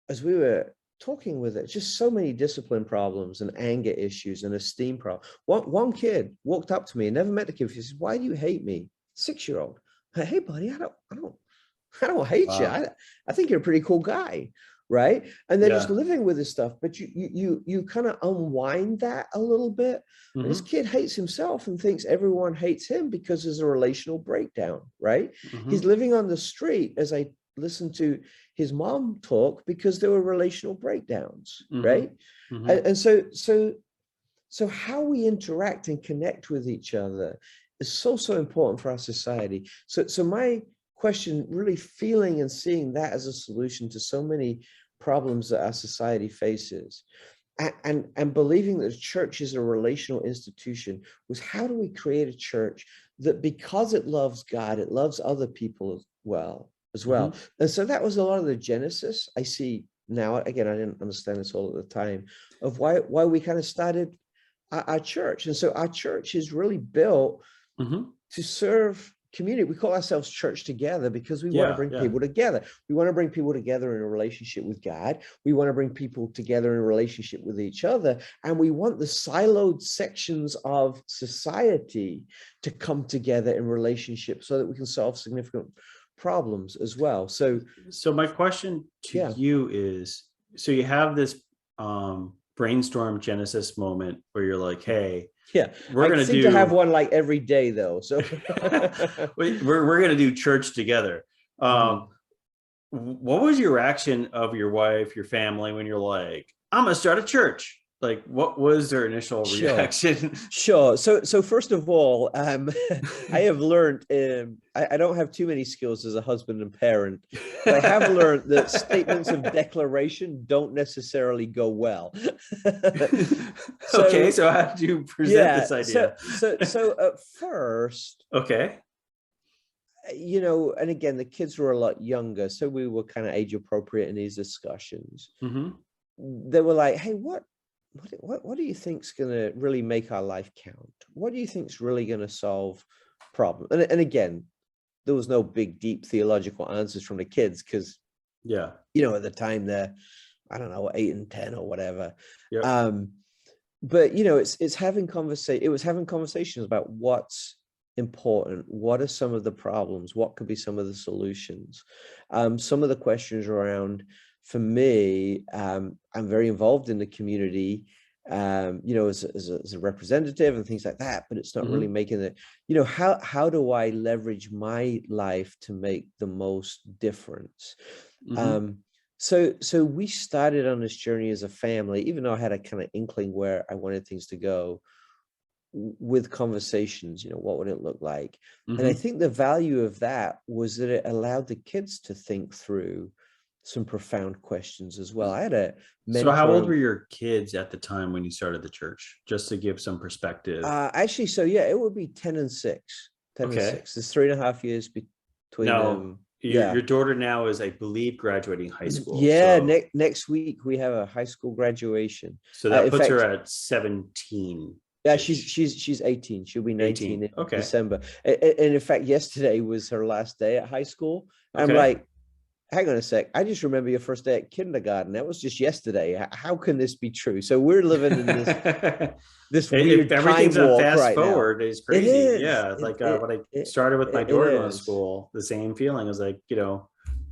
[SPEAKER 2] as we were talking with it, just so many discipline problems and anger issues and esteem problems. One kid walked up to me and never met the kid. He says, "Why do you hate me?" 6-year-old. Hey, buddy, I don't hate you.
[SPEAKER 1] Wow.
[SPEAKER 2] I think you're a pretty cool guy. right? And they're just
[SPEAKER 1] Yeah.
[SPEAKER 2] living with this stuff. But you kind of unwind that a little bit. And this
[SPEAKER 1] Mm-hmm.
[SPEAKER 2] kid hates himself and thinks everyone hates him because there's a relational breakdown, right? He's
[SPEAKER 1] Mm-hmm.
[SPEAKER 2] living on the street, as I listened to his mom talk, because there were relational breakdowns,
[SPEAKER 1] Mm-hmm.
[SPEAKER 2] right?
[SPEAKER 1] Mm-hmm.
[SPEAKER 2] And so how we interact and connect with each other is so important for our society. So my question, really feeling and seeing that as a solution to so many problems that our society faces, and believing that the church is a relational institution, was how do we create a church that, because it loves God, it loves other people as well.
[SPEAKER 1] Mm-hmm.
[SPEAKER 2] And so that was a lot of the genesis I see now. Again, I didn't understand this all at the time, of why we kind of started our church. And so our church is really built
[SPEAKER 1] Mm-hmm.
[SPEAKER 2] to serve community. We call ourselves Church Together because we want to
[SPEAKER 1] Yeah.
[SPEAKER 2] bring
[SPEAKER 1] Yeah.
[SPEAKER 2] people together. We want to bring people together in a relationship with God. We want to bring people together in a relationship with each other. And we want the siloed sections of society to come together in relationship so that we can solve significant problems as well. So
[SPEAKER 1] my question to
[SPEAKER 2] yeah.
[SPEAKER 1] you is, so you have this brainstorm genesis moment where you're like, hey,
[SPEAKER 2] Yeah,
[SPEAKER 1] we're
[SPEAKER 2] I
[SPEAKER 1] going to
[SPEAKER 2] seem to have
[SPEAKER 1] do
[SPEAKER 2] one like every day though. So
[SPEAKER 1] we're going to do church together.
[SPEAKER 2] Mhm.
[SPEAKER 1] What was your reaction of your wife, your family, when you're like, I'm going to start a church? Like, what was their initial
[SPEAKER 2] Sure.
[SPEAKER 1] reaction?
[SPEAKER 2] Sure. So first of all, I have learned, I don't have too many skills as a husband and parent, but I have learned that statements of declaration don't necessarily go well.
[SPEAKER 1] Okay,
[SPEAKER 2] So
[SPEAKER 1] so how did you present
[SPEAKER 2] yeah,
[SPEAKER 1] this
[SPEAKER 2] so
[SPEAKER 1] idea?
[SPEAKER 2] so so at first,
[SPEAKER 1] Okay.
[SPEAKER 2] and again, the kids were a lot younger, so we were kind of age appropriate in these discussions.
[SPEAKER 1] Mm-hmm.
[SPEAKER 2] They were like, hey, what do you think's going to really make our life count? What do you think's really going to solve problems? And again, there was no big, deep theological answers from the kids because,
[SPEAKER 1] Yeah.
[SPEAKER 2] at the time they're, I don't know, 8 and 10 or whatever.
[SPEAKER 1] Yep.
[SPEAKER 2] But it's having conversation. It was having conversations about what's important, what are some of the problems, what could be some of the solutions. Some of the questions around, for me, I'm very involved in the community, as a representative and things like that, but it's not really
[SPEAKER 1] Mm-hmm.
[SPEAKER 2] making it, how do I leverage my life to make the most difference?
[SPEAKER 1] Mm-hmm.
[SPEAKER 2] So we started on this journey as a family, even though I had a kind of inkling where I wanted things to go, with conversations, what would it look like? And I
[SPEAKER 1] Mm-hmm.
[SPEAKER 2] think the value of that was that it allowed the kids to think through some profound questions as well. I had a
[SPEAKER 1] So how old
[SPEAKER 2] mentor.
[SPEAKER 1] were your kids at the time when you started the church? Just to give some perspective.
[SPEAKER 2] Actually, so yeah, it would be 10 and 6. 10 and
[SPEAKER 1] Okay.
[SPEAKER 2] 6. There's 3.5 years between
[SPEAKER 1] Now,
[SPEAKER 2] them.
[SPEAKER 1] your
[SPEAKER 2] Yeah.
[SPEAKER 1] daughter now is, I believe, graduating high school.
[SPEAKER 2] Yeah,
[SPEAKER 1] So
[SPEAKER 2] next week we have a high school graduation.
[SPEAKER 1] that
[SPEAKER 2] In
[SPEAKER 1] puts her
[SPEAKER 2] fact,
[SPEAKER 1] at 17
[SPEAKER 2] yeah,
[SPEAKER 1] ish.
[SPEAKER 2] she's 18. She'll be 19
[SPEAKER 1] 18.
[SPEAKER 2] in
[SPEAKER 1] Okay.
[SPEAKER 2] December. And in fact, yesterday was her last day at high school. I'm
[SPEAKER 1] Okay.
[SPEAKER 2] like, hang on a sec. I just remember your first day at kindergarten. That was just yesterday. How can this be true? So we're living in this
[SPEAKER 1] If
[SPEAKER 2] weird time
[SPEAKER 1] everything's on
[SPEAKER 2] warp
[SPEAKER 1] fast
[SPEAKER 2] right now.
[SPEAKER 1] forward, it's
[SPEAKER 2] It
[SPEAKER 1] crazy.
[SPEAKER 2] is.
[SPEAKER 1] Yeah. Like when I
[SPEAKER 2] It
[SPEAKER 1] started with my
[SPEAKER 2] it
[SPEAKER 1] daughter going to
[SPEAKER 2] is.
[SPEAKER 1] school, the same feeling. I was like,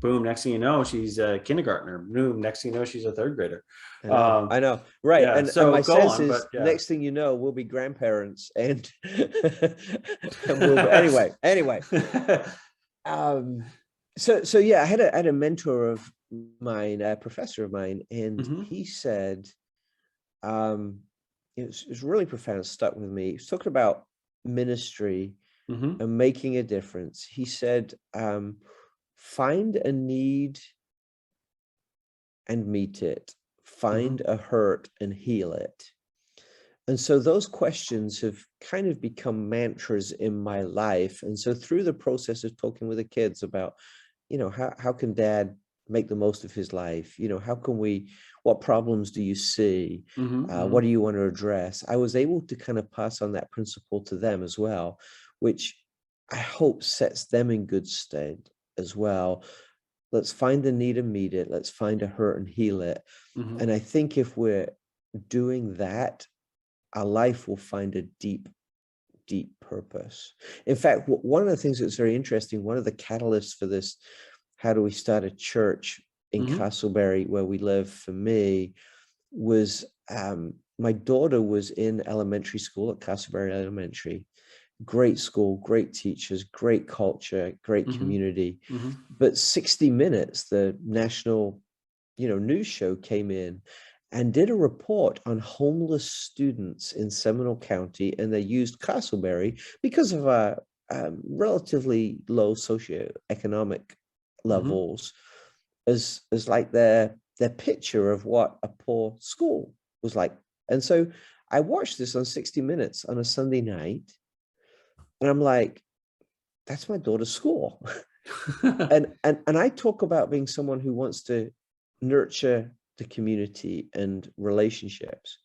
[SPEAKER 1] boom, next thing you know, she's a kindergartner. Boom, next thing you know, she's a third grader.
[SPEAKER 2] I know.
[SPEAKER 1] Um,
[SPEAKER 2] I know. Right.
[SPEAKER 1] yeah.
[SPEAKER 2] And
[SPEAKER 1] So
[SPEAKER 2] my
[SPEAKER 1] go
[SPEAKER 2] sense
[SPEAKER 1] on,
[SPEAKER 2] is
[SPEAKER 1] but yeah.
[SPEAKER 2] next thing you know, we'll be grandparents and and we'll be, anyway. Um so yeah, I had a mentor of mine, a professor of mine, and
[SPEAKER 1] Hmm.
[SPEAKER 2] he said, it was really profound, it stuck with me. He was talking about ministry
[SPEAKER 1] Hmm.
[SPEAKER 2] and making a difference. He said, find a need and meet it,
[SPEAKER 1] Hmm.
[SPEAKER 2] find a hurt and heal it. And so those questions have kind of become mantras in my life. And so through the process of talking with the kids about, how can dad make the most of his life? How can what problems do you see?
[SPEAKER 1] Hmm.
[SPEAKER 2] What
[SPEAKER 1] Hmm.
[SPEAKER 2] do you want to address? I was able to kind of pass on that principle to them as well, which I hope sets them in good stead as well. Let's find the need and meet it. Let's find a hurt and heal it.
[SPEAKER 1] Hmm.
[SPEAKER 2] And I think if we're doing that, our life will find a deep, deep purpose. In fact, one of the things that's very interesting, one of the catalysts for this, how do we start a church, in
[SPEAKER 1] Mm-hmm.
[SPEAKER 2] Castleberry, where we live, for me was my daughter was in elementary school at Castleberry Elementary. Great school, great teachers, great culture, great
[SPEAKER 1] Mm-hmm.
[SPEAKER 2] community.
[SPEAKER 1] Mm-hmm.
[SPEAKER 2] But 60 Minutes, the national, news show, came in and did a report on homeless students in Seminole County, and they used Castleberry because of our relatively low socioeconomic
[SPEAKER 1] Mm-hmm.
[SPEAKER 2] levels as like their picture of what a poor school was like. And so I watched this on 60 Minutes on a Sunday night, and I'm like, that's my daughter's school. And I talk about being someone who wants to nurture the community and relationships.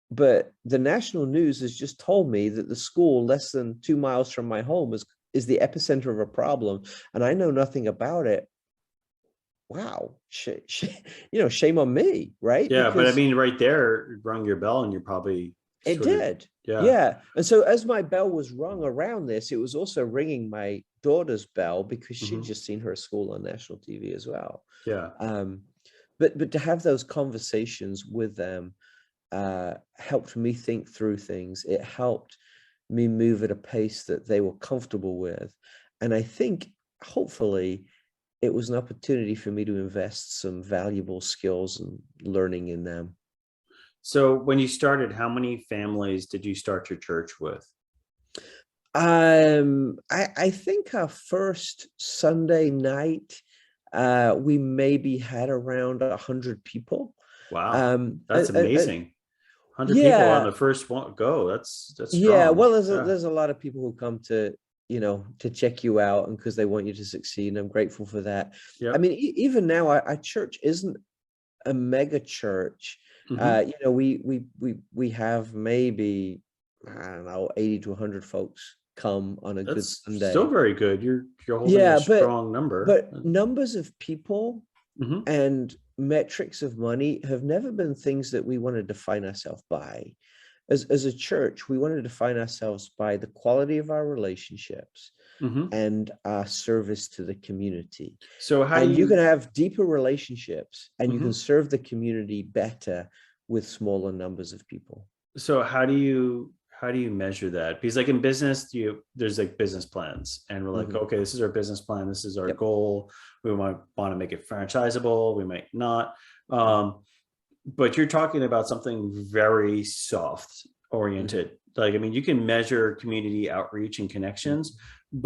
[SPEAKER 2] But the national news has just told me that the school less than 2 miles from my home is the epicenter of a problem, and I know nothing about it. Wow, shame on me, right?
[SPEAKER 1] Yeah, but I
[SPEAKER 2] Because
[SPEAKER 1] mean, right there, it rung your bell, and you're probably
[SPEAKER 2] it
[SPEAKER 1] sort of,
[SPEAKER 2] did.
[SPEAKER 1] yeah.
[SPEAKER 2] Yeah. And so as my bell was rung around this, it was also ringing my daughter's bell because she'd
[SPEAKER 1] Mm-hmm.
[SPEAKER 2] just seen her school on national TV as well.
[SPEAKER 1] Yeah.
[SPEAKER 2] Um, but to have those conversations with them helped me think through things. It helped me move at a pace that they were comfortable with. And I think hopefully it was an opportunity for me to invest some valuable skills and learning in them.
[SPEAKER 1] So when you started, how many families did you start your church with?
[SPEAKER 2] I think our first Sunday night, we maybe had around 100 people.
[SPEAKER 1] Wow,
[SPEAKER 2] Um,
[SPEAKER 1] that's
[SPEAKER 2] uh,
[SPEAKER 1] amazing. 100 people on
[SPEAKER 2] yeah,
[SPEAKER 1] the first one go. That's
[SPEAKER 2] yeah.
[SPEAKER 1] strong.
[SPEAKER 2] Well,
[SPEAKER 1] Yeah.
[SPEAKER 2] there's a lot of people who come to, to check you out and because they want you to succeed. And I'm grateful for that. I
[SPEAKER 1] Yep.
[SPEAKER 2] mean, even now, our church isn't a mega church.
[SPEAKER 1] Mm-hmm.
[SPEAKER 2] We have maybe, I don't know, 80 to 100 folks come on a good
[SPEAKER 1] That's still
[SPEAKER 2] Sunday.
[SPEAKER 1] very good. You're holding a
[SPEAKER 2] Yeah,
[SPEAKER 1] strong number.
[SPEAKER 2] but numbers of people
[SPEAKER 1] Mm-hmm.
[SPEAKER 2] and metrics of money have never been things that we want to define ourselves by. As a church, we want to define ourselves by the quality of our relationships
[SPEAKER 1] Mm-hmm.
[SPEAKER 2] and our service to the community.
[SPEAKER 1] So how do
[SPEAKER 2] And you can
[SPEAKER 1] you?
[SPEAKER 2] have deeper relationships and you can
[SPEAKER 1] Mm-hmm.
[SPEAKER 2] serve the community better with smaller numbers of people.
[SPEAKER 1] So how do you measure that? Because like in business, there's like business plans, and we're like,
[SPEAKER 2] Mhm.
[SPEAKER 1] okay, this is our business plan, this is our
[SPEAKER 2] Yep.
[SPEAKER 1] goal. We want to make it franchisable, we might not.
[SPEAKER 2] Mhm.
[SPEAKER 1] But you're talking about something very soft
[SPEAKER 2] Mhm.
[SPEAKER 1] oriented. Like, I mean, you can measure community outreach and connections,
[SPEAKER 2] Mhm.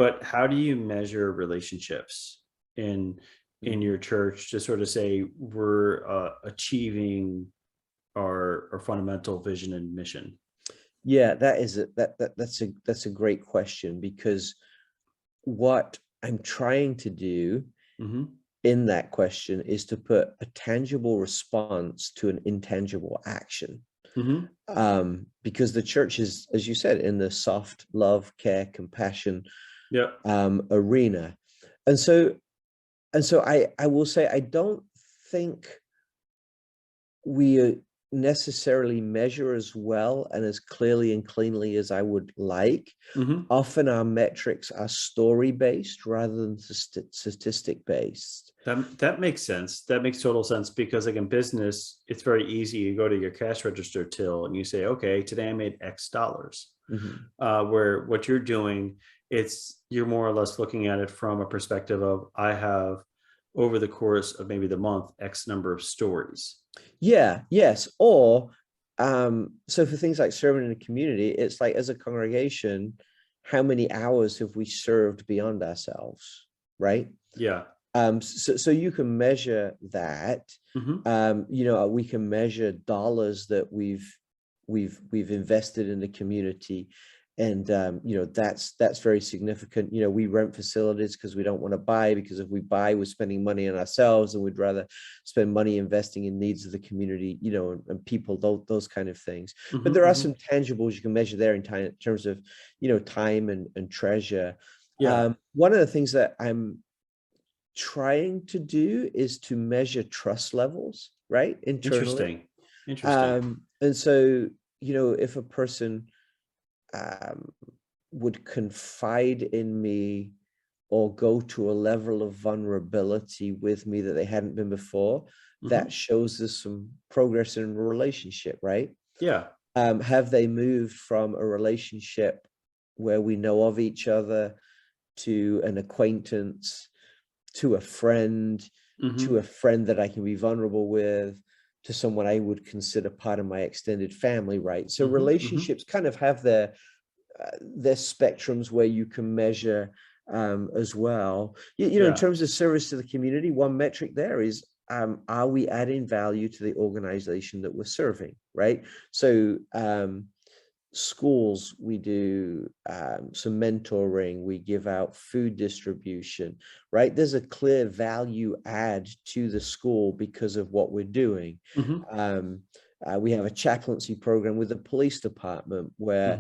[SPEAKER 1] but how do you measure relationships in
[SPEAKER 2] Mhm.
[SPEAKER 1] your church to sort of say we're achieving our fundamental vision and mission?
[SPEAKER 2] Yeah, that's a great question, because what I'm trying to do
[SPEAKER 1] Mm-hmm.
[SPEAKER 2] in that question is to put a tangible response to an intangible action.
[SPEAKER 1] Mm-hmm.
[SPEAKER 2] Because the church is, as you said, in the soft love, care, compassion
[SPEAKER 1] Yep.
[SPEAKER 2] arena. And so I will say I don't think we necessarily measure as well and as clearly and cleanly as I would like.
[SPEAKER 1] Mm-hmm.
[SPEAKER 2] Often our metrics are story based rather than statistic based.
[SPEAKER 1] That makes sense. That makes total sense, because like in business, it's very easy. You go to your cash register till and you say, okay, today I made X dollars.
[SPEAKER 2] Mhm.
[SPEAKER 1] Where what you're doing, you're more or less looking at it from a perspective of I have over the course of maybe the month X number of stories.
[SPEAKER 2] Yeah, yes. Or so for things like serving in the community, it's like, as a congregation, how many hours have we served beyond ourselves, right?
[SPEAKER 1] Yeah.
[SPEAKER 2] So you can measure that.
[SPEAKER 1] Mm-hmm.
[SPEAKER 2] We can measure dollars that we've invested in the community, and that's very significant. We rent facilities because we don't want to buy, because if we buy, we're spending money on ourselves, and we'd rather spend money investing in needs of the community, and people, those kind of things. But
[SPEAKER 1] Mm-hmm.
[SPEAKER 2] there are
[SPEAKER 1] Mm-hmm.
[SPEAKER 2] some tangibles you can measure there in terms of time and treasure.
[SPEAKER 1] Yeah.
[SPEAKER 2] One of the things that I'm trying to do is to measure trust levels, right, internally.
[SPEAKER 1] Interesting. Interesting.
[SPEAKER 2] And so, if a person um, would confide in me or go to a level of vulnerability with me that they hadn't been before, that shows us some progress in a relationship, right?
[SPEAKER 1] Yeah.
[SPEAKER 2] Have they moved from a relationship where we know of each other to an acquaintance, to a friend, to a friend that I can be vulnerable with, to someone I would consider part of my extended family, right? So relationships kind of have their spectrums where you can measure as well. You know, in terms of service to the community, one metric there is, are we adding value to the organization that we're serving, right? So schools, we do some mentoring, we give out food distribution, right? There's a clear value add to the school because of what we're doing. We have a chaplaincy program with the police department where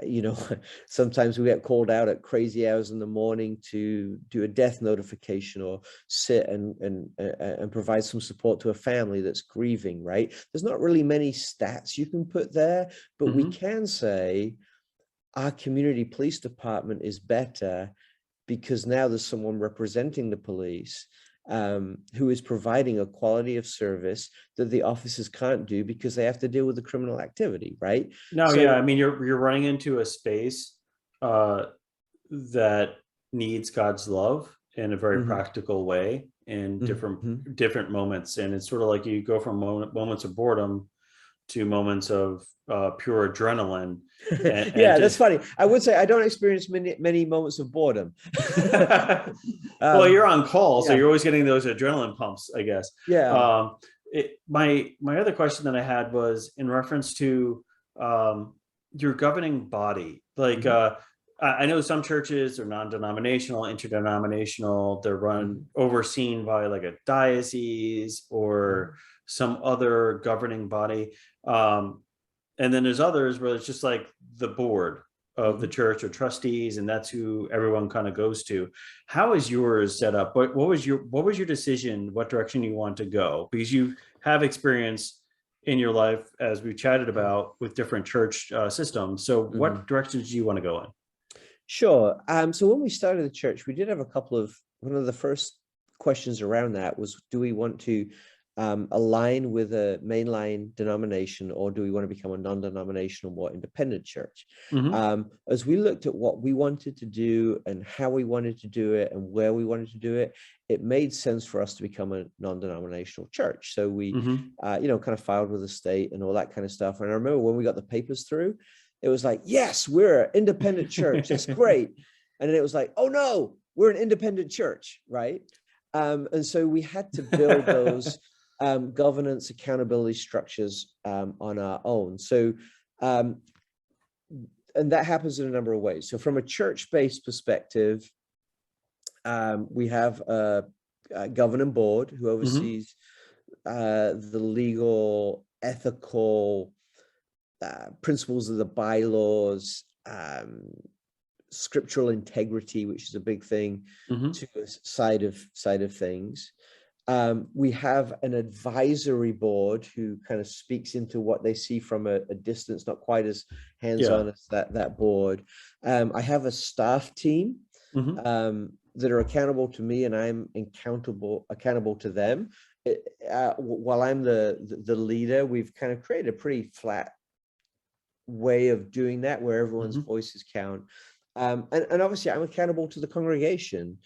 [SPEAKER 2] you know, sometimes we get called out at crazy hours in the morning to do a death notification or sit and provide some support to a family that's grieving, right? There's not really many stats you can put there, but we can say our community police department is better because now there's someone representing the police who is providing a quality of service that the officers can't do because they have to deal with the criminal activity, right?
[SPEAKER 1] No, so, yeah, I mean, you're running into a space that needs God's love in a very practical way in different moments, and it's sort of like you go from moments of boredom to moments of pure adrenaline.
[SPEAKER 2] Yeah, that's funny. I would say I don't experience many moments of boredom.
[SPEAKER 1] Well, you're on call, so you're always getting those adrenaline pumps, I guess.
[SPEAKER 2] Yeah.
[SPEAKER 1] My other question that I had was in reference to your governing body. Like, I know some churches are non-denominational, interdenominational. They're run, overseen by like a diocese or some other governing body. And then there's others where it's just like the board of the church or trustees, and that's who everyone kind of goes to. How is yours set up? What was your decision? What direction you want to go? Because you have experience in your life, as we chatted about, with different church systems. So what directions do you want to go in?
[SPEAKER 2] Sure. So when we started the church, we did have one of the first questions around that was, do we want to align with a mainline denomination, or do we want to become a non-denominational, more independent church? As we looked at what we wanted to do and how we wanted to do it and where we wanted to do it, it made sense for us to become a non-denominational church. So we, you know, kind of filed with the state and all that kind of stuff. And I remember when we got the papers through, it was like, yes, we're an independent church. That's great. And then it was like, oh no, we're an independent church, right? And so we had to build those governance accountability structures on our own. So, and that happens in a number of ways. So from a church-based perspective, we have a governing board who oversees the legal, ethical principles of the bylaws, scriptural integrity, which is a big thing to a side of things. We have an advisory board who kind of speaks into what they see from a distance, not quite as hands-on as that board. I have a staff team that are accountable to me, and I'm accountable to them. While I'm the leader, we've kind of created a pretty flat way of doing that, where everyone's voices count. And obviously I'm accountable to the congregation,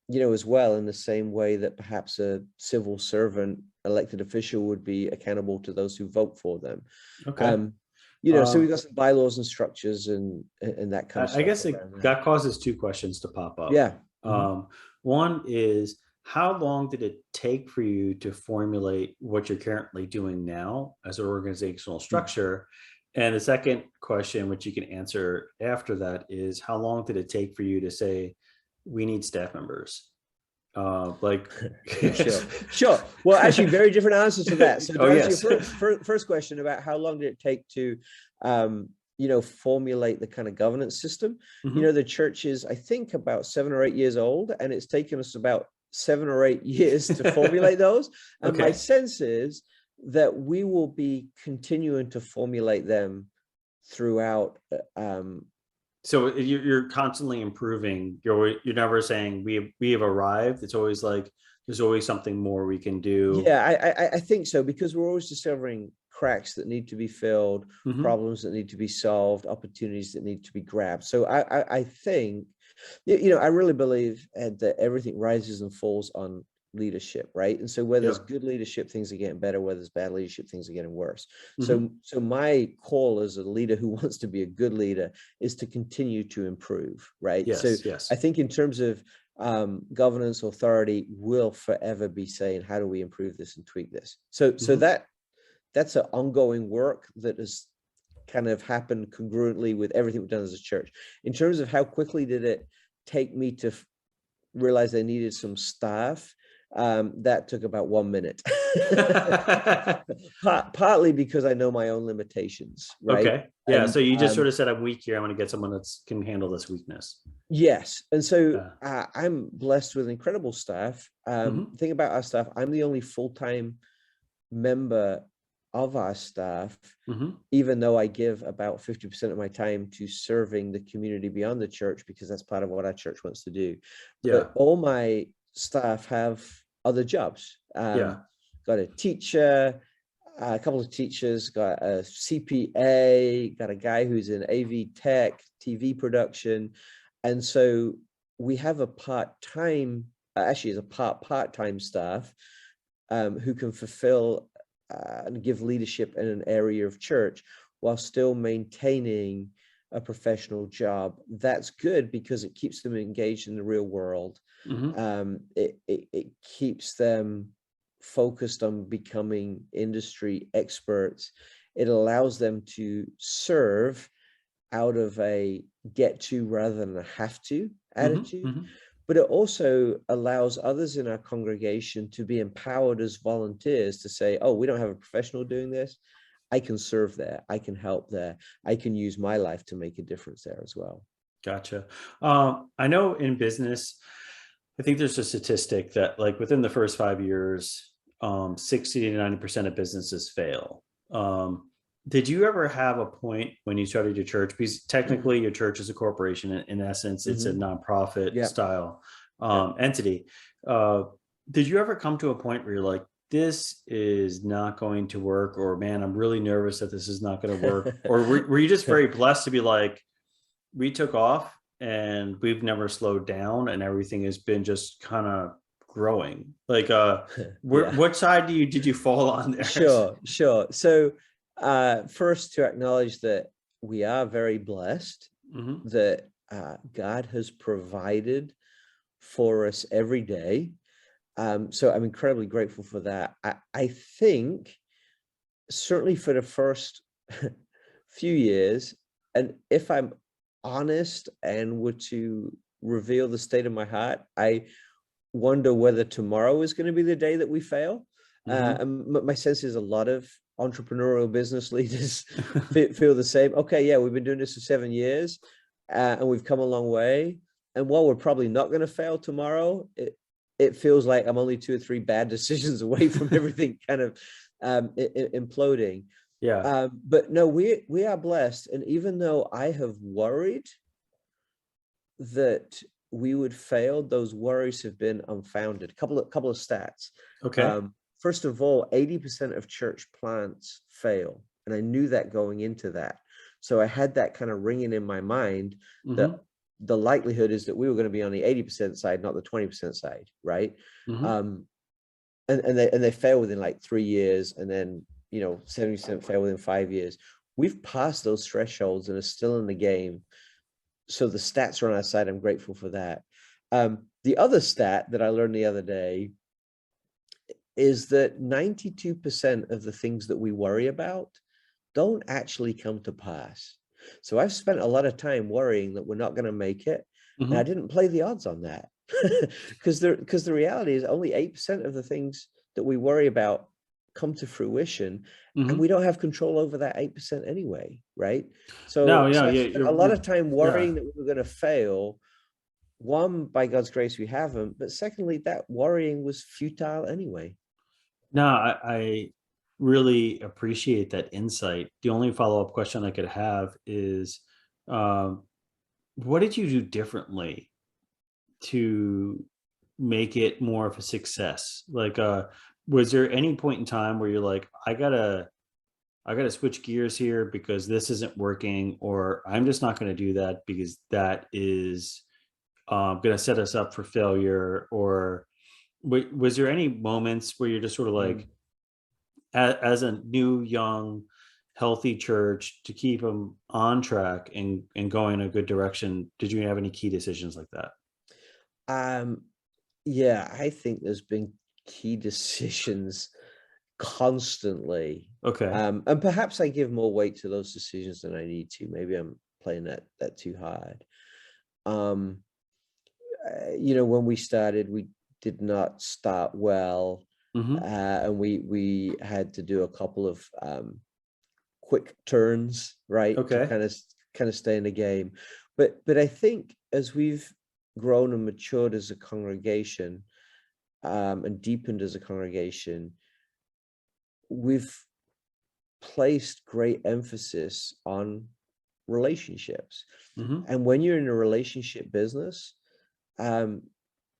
[SPEAKER 2] you know, as well, in the same way that perhaps a civil servant, elected official would be accountable to those who vote for them. You know, so we've got some bylaws and structures and that kind of stuff.
[SPEAKER 1] I guess that causes two questions to pop up.
[SPEAKER 2] Yeah.
[SPEAKER 1] One is, how long did it take for you to formulate what you're currently doing now as an organizational structure? And the second question, which you can answer after that, is how long did it take for you to say, we need staff members?
[SPEAKER 2] Sure. Well, actually, very different answers to that. So to answer your first question about how long did it take to, you know, formulate the kind of governance system, you know, the church is, I think, about 7 or 8 years old, and it's taken us about 7 or 8 years to formulate those. And my sense is that we will be continuing to formulate them throughout
[SPEAKER 1] So you're constantly improving. You're never saying we have arrived. It's always like there's always something more we can do.
[SPEAKER 2] Yeah, I think so, because we're always discovering cracks that need to be filled,
[SPEAKER 1] Hmm.
[SPEAKER 2] problems that need to be solved, opportunities that need to be grabbed. So I think, you know, I really believe, Ed, that everything rises and falls on leadership, right? And so where there's
[SPEAKER 1] Yep.
[SPEAKER 2] good leadership, things are getting better. Where there's bad leadership, things are getting worse.
[SPEAKER 1] Hmm.
[SPEAKER 2] So my call as a leader who wants to be a good leader is to continue to improve, right? So
[SPEAKER 1] Yes. Yes.
[SPEAKER 2] I think in terms of governance, authority will forever be saying, how do we improve this and tweak this? So
[SPEAKER 1] Hmm.
[SPEAKER 2] that's an ongoing work that has kind of happened congruently with everything we've done as a church. In terms of how quickly did it take me to realize I needed some staff, that took about 1 minute. Partly because I know my own limitations, right?
[SPEAKER 1] Okay. Yeah.
[SPEAKER 2] And
[SPEAKER 1] So you just sort of said, I'm weak here. I'm going to get someone that can handle this weakness.
[SPEAKER 2] yes, and so
[SPEAKER 1] Yeah.
[SPEAKER 2] I'm blessed with incredible staff.
[SPEAKER 1] Hmm.
[SPEAKER 2] The thing about our staff, I'm the only full-time member of our staff,
[SPEAKER 1] Hmm.
[SPEAKER 2] even though I give about 50% of my time to serving the community beyond the church, because that's part of what our church wants to do.
[SPEAKER 1] Yeah.
[SPEAKER 2] But all my staff have other jobs.
[SPEAKER 1] Yeah.
[SPEAKER 2] Got a teacher, a couple of teachers, got a CPA, got a guy who's in AV tech, TV production. And so we have a part-time, actually is a part-time staff, who can fulfill and give leadership in an area of church while still maintaining a professional job. That's good because it keeps them engaged in the real world.
[SPEAKER 1] Hmm.
[SPEAKER 2] It keeps them focused on becoming industry experts. It allows them to serve out of a get to rather than a have to
[SPEAKER 1] Hmm.
[SPEAKER 2] attitude.
[SPEAKER 1] Hmm.
[SPEAKER 2] But it also allows others in our congregation to be empowered as volunteers to say, oh, we don't have a professional doing this. I can serve there. I can help there. I can use my life to make a difference there as well.
[SPEAKER 1] Gotcha. I know in business, I think there's a statistic that like within the first 5 years, 60 to 90% of businesses fail. Did you ever have a point when you started your church? Because technically your church is a corporation. In essence, it's a
[SPEAKER 2] Mm-hmm.
[SPEAKER 1] nonprofit
[SPEAKER 2] Yeah.
[SPEAKER 1] style
[SPEAKER 2] Yeah.
[SPEAKER 1] entity. Uh, did you ever come to a point where you're like, this is not going to work, or man, I'm really nervous that this is not going to work? Or were you just very blessed to be like, we took off and we've never slowed down and everything has been just kind of growing, like
[SPEAKER 2] Yeah.
[SPEAKER 1] what side did you fall on there?
[SPEAKER 2] Sure. So first, to acknowledge that we are very blessed
[SPEAKER 1] Hmm.
[SPEAKER 2] that God has provided for us every day. So I'm incredibly grateful for that. I think certainly for the first few years, and if I'm honest and were to reveal the state of my heart, I wonder whether tomorrow is going to be the day that we fail.
[SPEAKER 1] Hmm.
[SPEAKER 2] And my sense is a lot of entrepreneurial business leaders feel the same. Okay, yeah, we've been doing this for 7 years, and we've come a long way. And while we're probably not going to fail tomorrow, it feels like I'm only 2 or 3 bad decisions away from everything kind of imploding.
[SPEAKER 1] Yeah.
[SPEAKER 2] But no, we are blessed, and even though I have worried that we would fail, those worries have been unfounded. Couple of stats.
[SPEAKER 1] Okay.
[SPEAKER 2] First of all, 80% of church plants fail, and I knew that going into that. So I had that kind of ringing in my mind that
[SPEAKER 1] Hmm.
[SPEAKER 2] the likelihood is that we were going to be on the 80% side, not the 20% side, right?
[SPEAKER 1] Hmm.
[SPEAKER 2] Um, and they fail within like 3 years, and then 70% fail within 5 years. We've passed those thresholds and are still in the game. So the stats are on our side. I'm grateful for that. The other stat that I learned the other day is that 92% of the things that we worry about don't actually come to pass. So I've spent a lot of time worrying that we're not going to make it. And I
[SPEAKER 1] Hmm.
[SPEAKER 2] didn't play the odds on that because the reality is only 8% of the things that we worry about come to fruition, and we
[SPEAKER 1] Hmm.
[SPEAKER 2] don't have control over that 8% anyway, right?
[SPEAKER 1] No,
[SPEAKER 2] So I
[SPEAKER 1] yeah,
[SPEAKER 2] spent a lot of time
[SPEAKER 1] yeah.
[SPEAKER 2] worrying that we were going to fail. One, by God's grace, we haven't, but secondly, that worrying was futile anyway.
[SPEAKER 1] No, I really appreciate that insight. The only follow-up question I could have is, um, what did you do differently to make it more of a success? Like, was there any point in time where you're like, I gotta switch gears here because this isn't working, or I'm just not going to do that because that is going to set us up for failure? Or was there any moments where you're just sort of like,
[SPEAKER 2] Mm.
[SPEAKER 1] as a new, young, healthy church, to keep them on track and going in a good direction? Did you have any key decisions like that?
[SPEAKER 2] Um, yeah, I think there's been key decisions constantly.
[SPEAKER 1] Okay.
[SPEAKER 2] And perhaps I give more weight to those decisions than I need to. Maybe I'm playing that too hard. Um, when we started, we did not start well,
[SPEAKER 1] Hmm.
[SPEAKER 2] and we had to do a couple of quick turns, right, to
[SPEAKER 1] Okay.
[SPEAKER 2] kind of stay in the game. But I think as we've grown and matured as a congregation, and deepened as a congregation, we've placed great emphasis on relationships.
[SPEAKER 1] Hmm.
[SPEAKER 2] And when you're in a relationship business, um,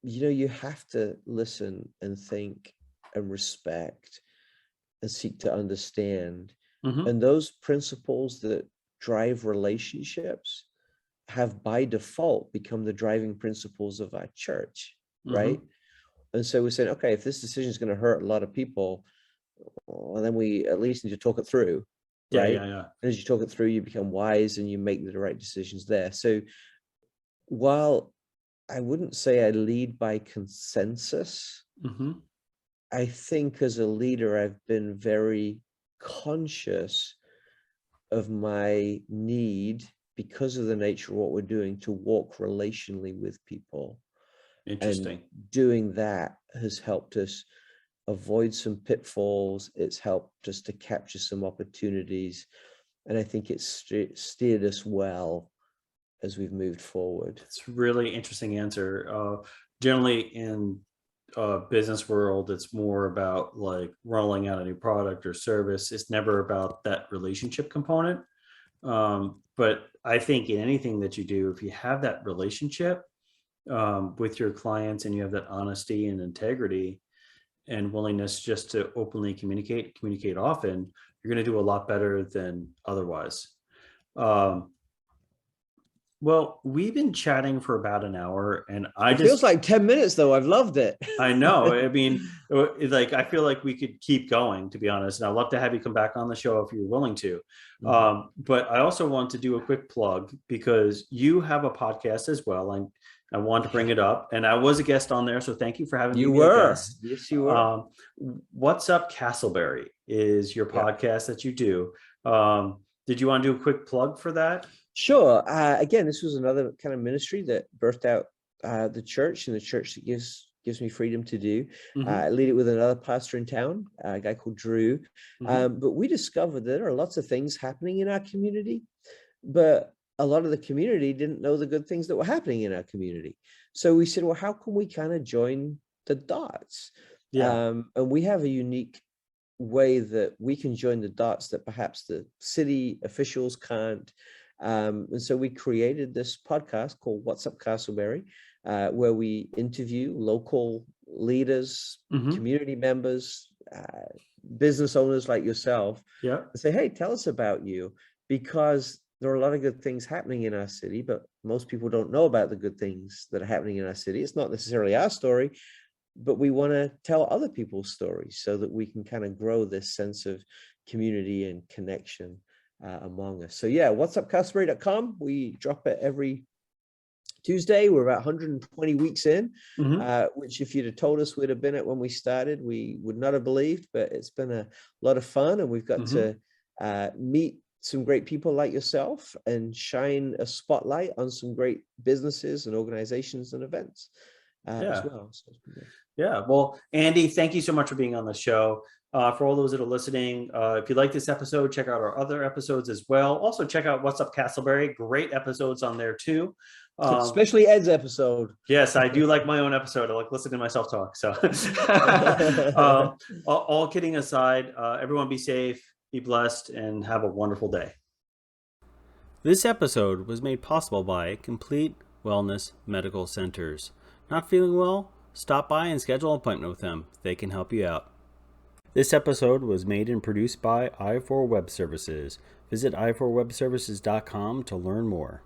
[SPEAKER 2] you have to listen and think and respect and seek to understand.
[SPEAKER 1] Hmm.
[SPEAKER 2] And those principles that drive relationships have by default become the driving principles of our church, right?
[SPEAKER 1] Hmm.
[SPEAKER 2] And so we're saying, okay, if this decision is going to hurt a lot of people, well, then we at least need to talk it through,
[SPEAKER 1] Yeah.
[SPEAKER 2] right?
[SPEAKER 1] Yeah. Yeah.
[SPEAKER 2] And as you talk it through, you become wise and you make the right decisions there. So while I wouldn't say I lead by consensus,
[SPEAKER 1] Hmm.
[SPEAKER 2] I think as a leader, I've been very conscious of my need, because of the nature of what we're doing, to walk relationally with people. And
[SPEAKER 1] Interesting.
[SPEAKER 2] doing that has helped us avoid some pitfalls. It's helped us to capture some opportunities. And I think it's steered us well as we've moved forward.
[SPEAKER 1] It's really interesting answer. Generally in business world, it's more about like rolling out a new product or service. It's never about that relationship component. But I think in anything that you do, if you have that relationship with your clients, and you have that honesty and integrity and willingness just to openly communicate often, you're going to do a lot better than otherwise. Um, well, we've been chatting for about an hour, and
[SPEAKER 2] It feels like 10 minutes though. I've loved it.
[SPEAKER 1] I know. I mean, like, I feel like we could keep going, to be honest. And I'd love to have you come back on the show if you're willing to.
[SPEAKER 2] Mhm.
[SPEAKER 1] But I also want to do a quick plug because you have a podcast as well. And I wanted to bring
[SPEAKER 2] Yeah,
[SPEAKER 1] it up. And I was a guest on there. So thank you for having me
[SPEAKER 2] you
[SPEAKER 1] be a
[SPEAKER 2] were.
[SPEAKER 1] guest.
[SPEAKER 2] Yes, you were.
[SPEAKER 1] Um, What's Up Castleberry is your
[SPEAKER 2] Yeah.
[SPEAKER 1] podcast that you do. Did you want to do a quick plug for that?
[SPEAKER 2] Sure. Again, this was another kind of ministry that birthed out the church, and the church that gives me freedom to do.
[SPEAKER 1] Hmm.
[SPEAKER 2] I lead it with another pastor in town, a guy called Drew.
[SPEAKER 1] Hmm.
[SPEAKER 2] But we discovered that there are lots of things happening in our community, but a lot of the community didn't know the good things that were happening in our community. So we said, well, how can we kind of join the dots?
[SPEAKER 1] Yeah.
[SPEAKER 2] And we have a unique way that we can join the dots that perhaps the city officials can't. And so we created this podcast called What's Up Castleberry, where we interview local leaders,
[SPEAKER 1] Hmm.
[SPEAKER 2] community members, business owners like yourself,
[SPEAKER 1] Yeah.
[SPEAKER 2] and say, hey, tell us about you, because there are a lot of good things happening in our city, but most people don't know about the good things that are happening in our city. It's not necessarily our story, but we want to tell other people's stories so that we can kind of grow this sense of community and connection among us. So yeah, what's up castleberry.com. We drop it every Tuesday. We're about 120 weeks in,
[SPEAKER 1] Hmm.
[SPEAKER 2] which if you'd have told us we'd have been at when we started, we would not have believed, but it's been a lot of fun, and we've got
[SPEAKER 1] Hmm.
[SPEAKER 2] to meet some great people like yourself and shine a spotlight on some great businesses and organizations and events as
[SPEAKER 1] Yeah.
[SPEAKER 2] well. So it's been good.
[SPEAKER 1] Yeah. Well, Andy, thank you so much for being on the show. For all those that are listening, if you like this episode, check out our other episodes as well. Also, check out What's Up Castleberry. Great episodes on there too.
[SPEAKER 2] Especially Ed's episode.
[SPEAKER 1] Yes, I do like my own episode. I like listening to myself talk. So, all kidding aside, everyone be safe, be blessed, and have a wonderful day. This episode was made possible by Complete Wellness Medical Centers. Not feeling well? Stop by and schedule an appointment with them. They can help you out. This episode was made and produced by i4 Web Services. Visit i4webservices.com to learn more.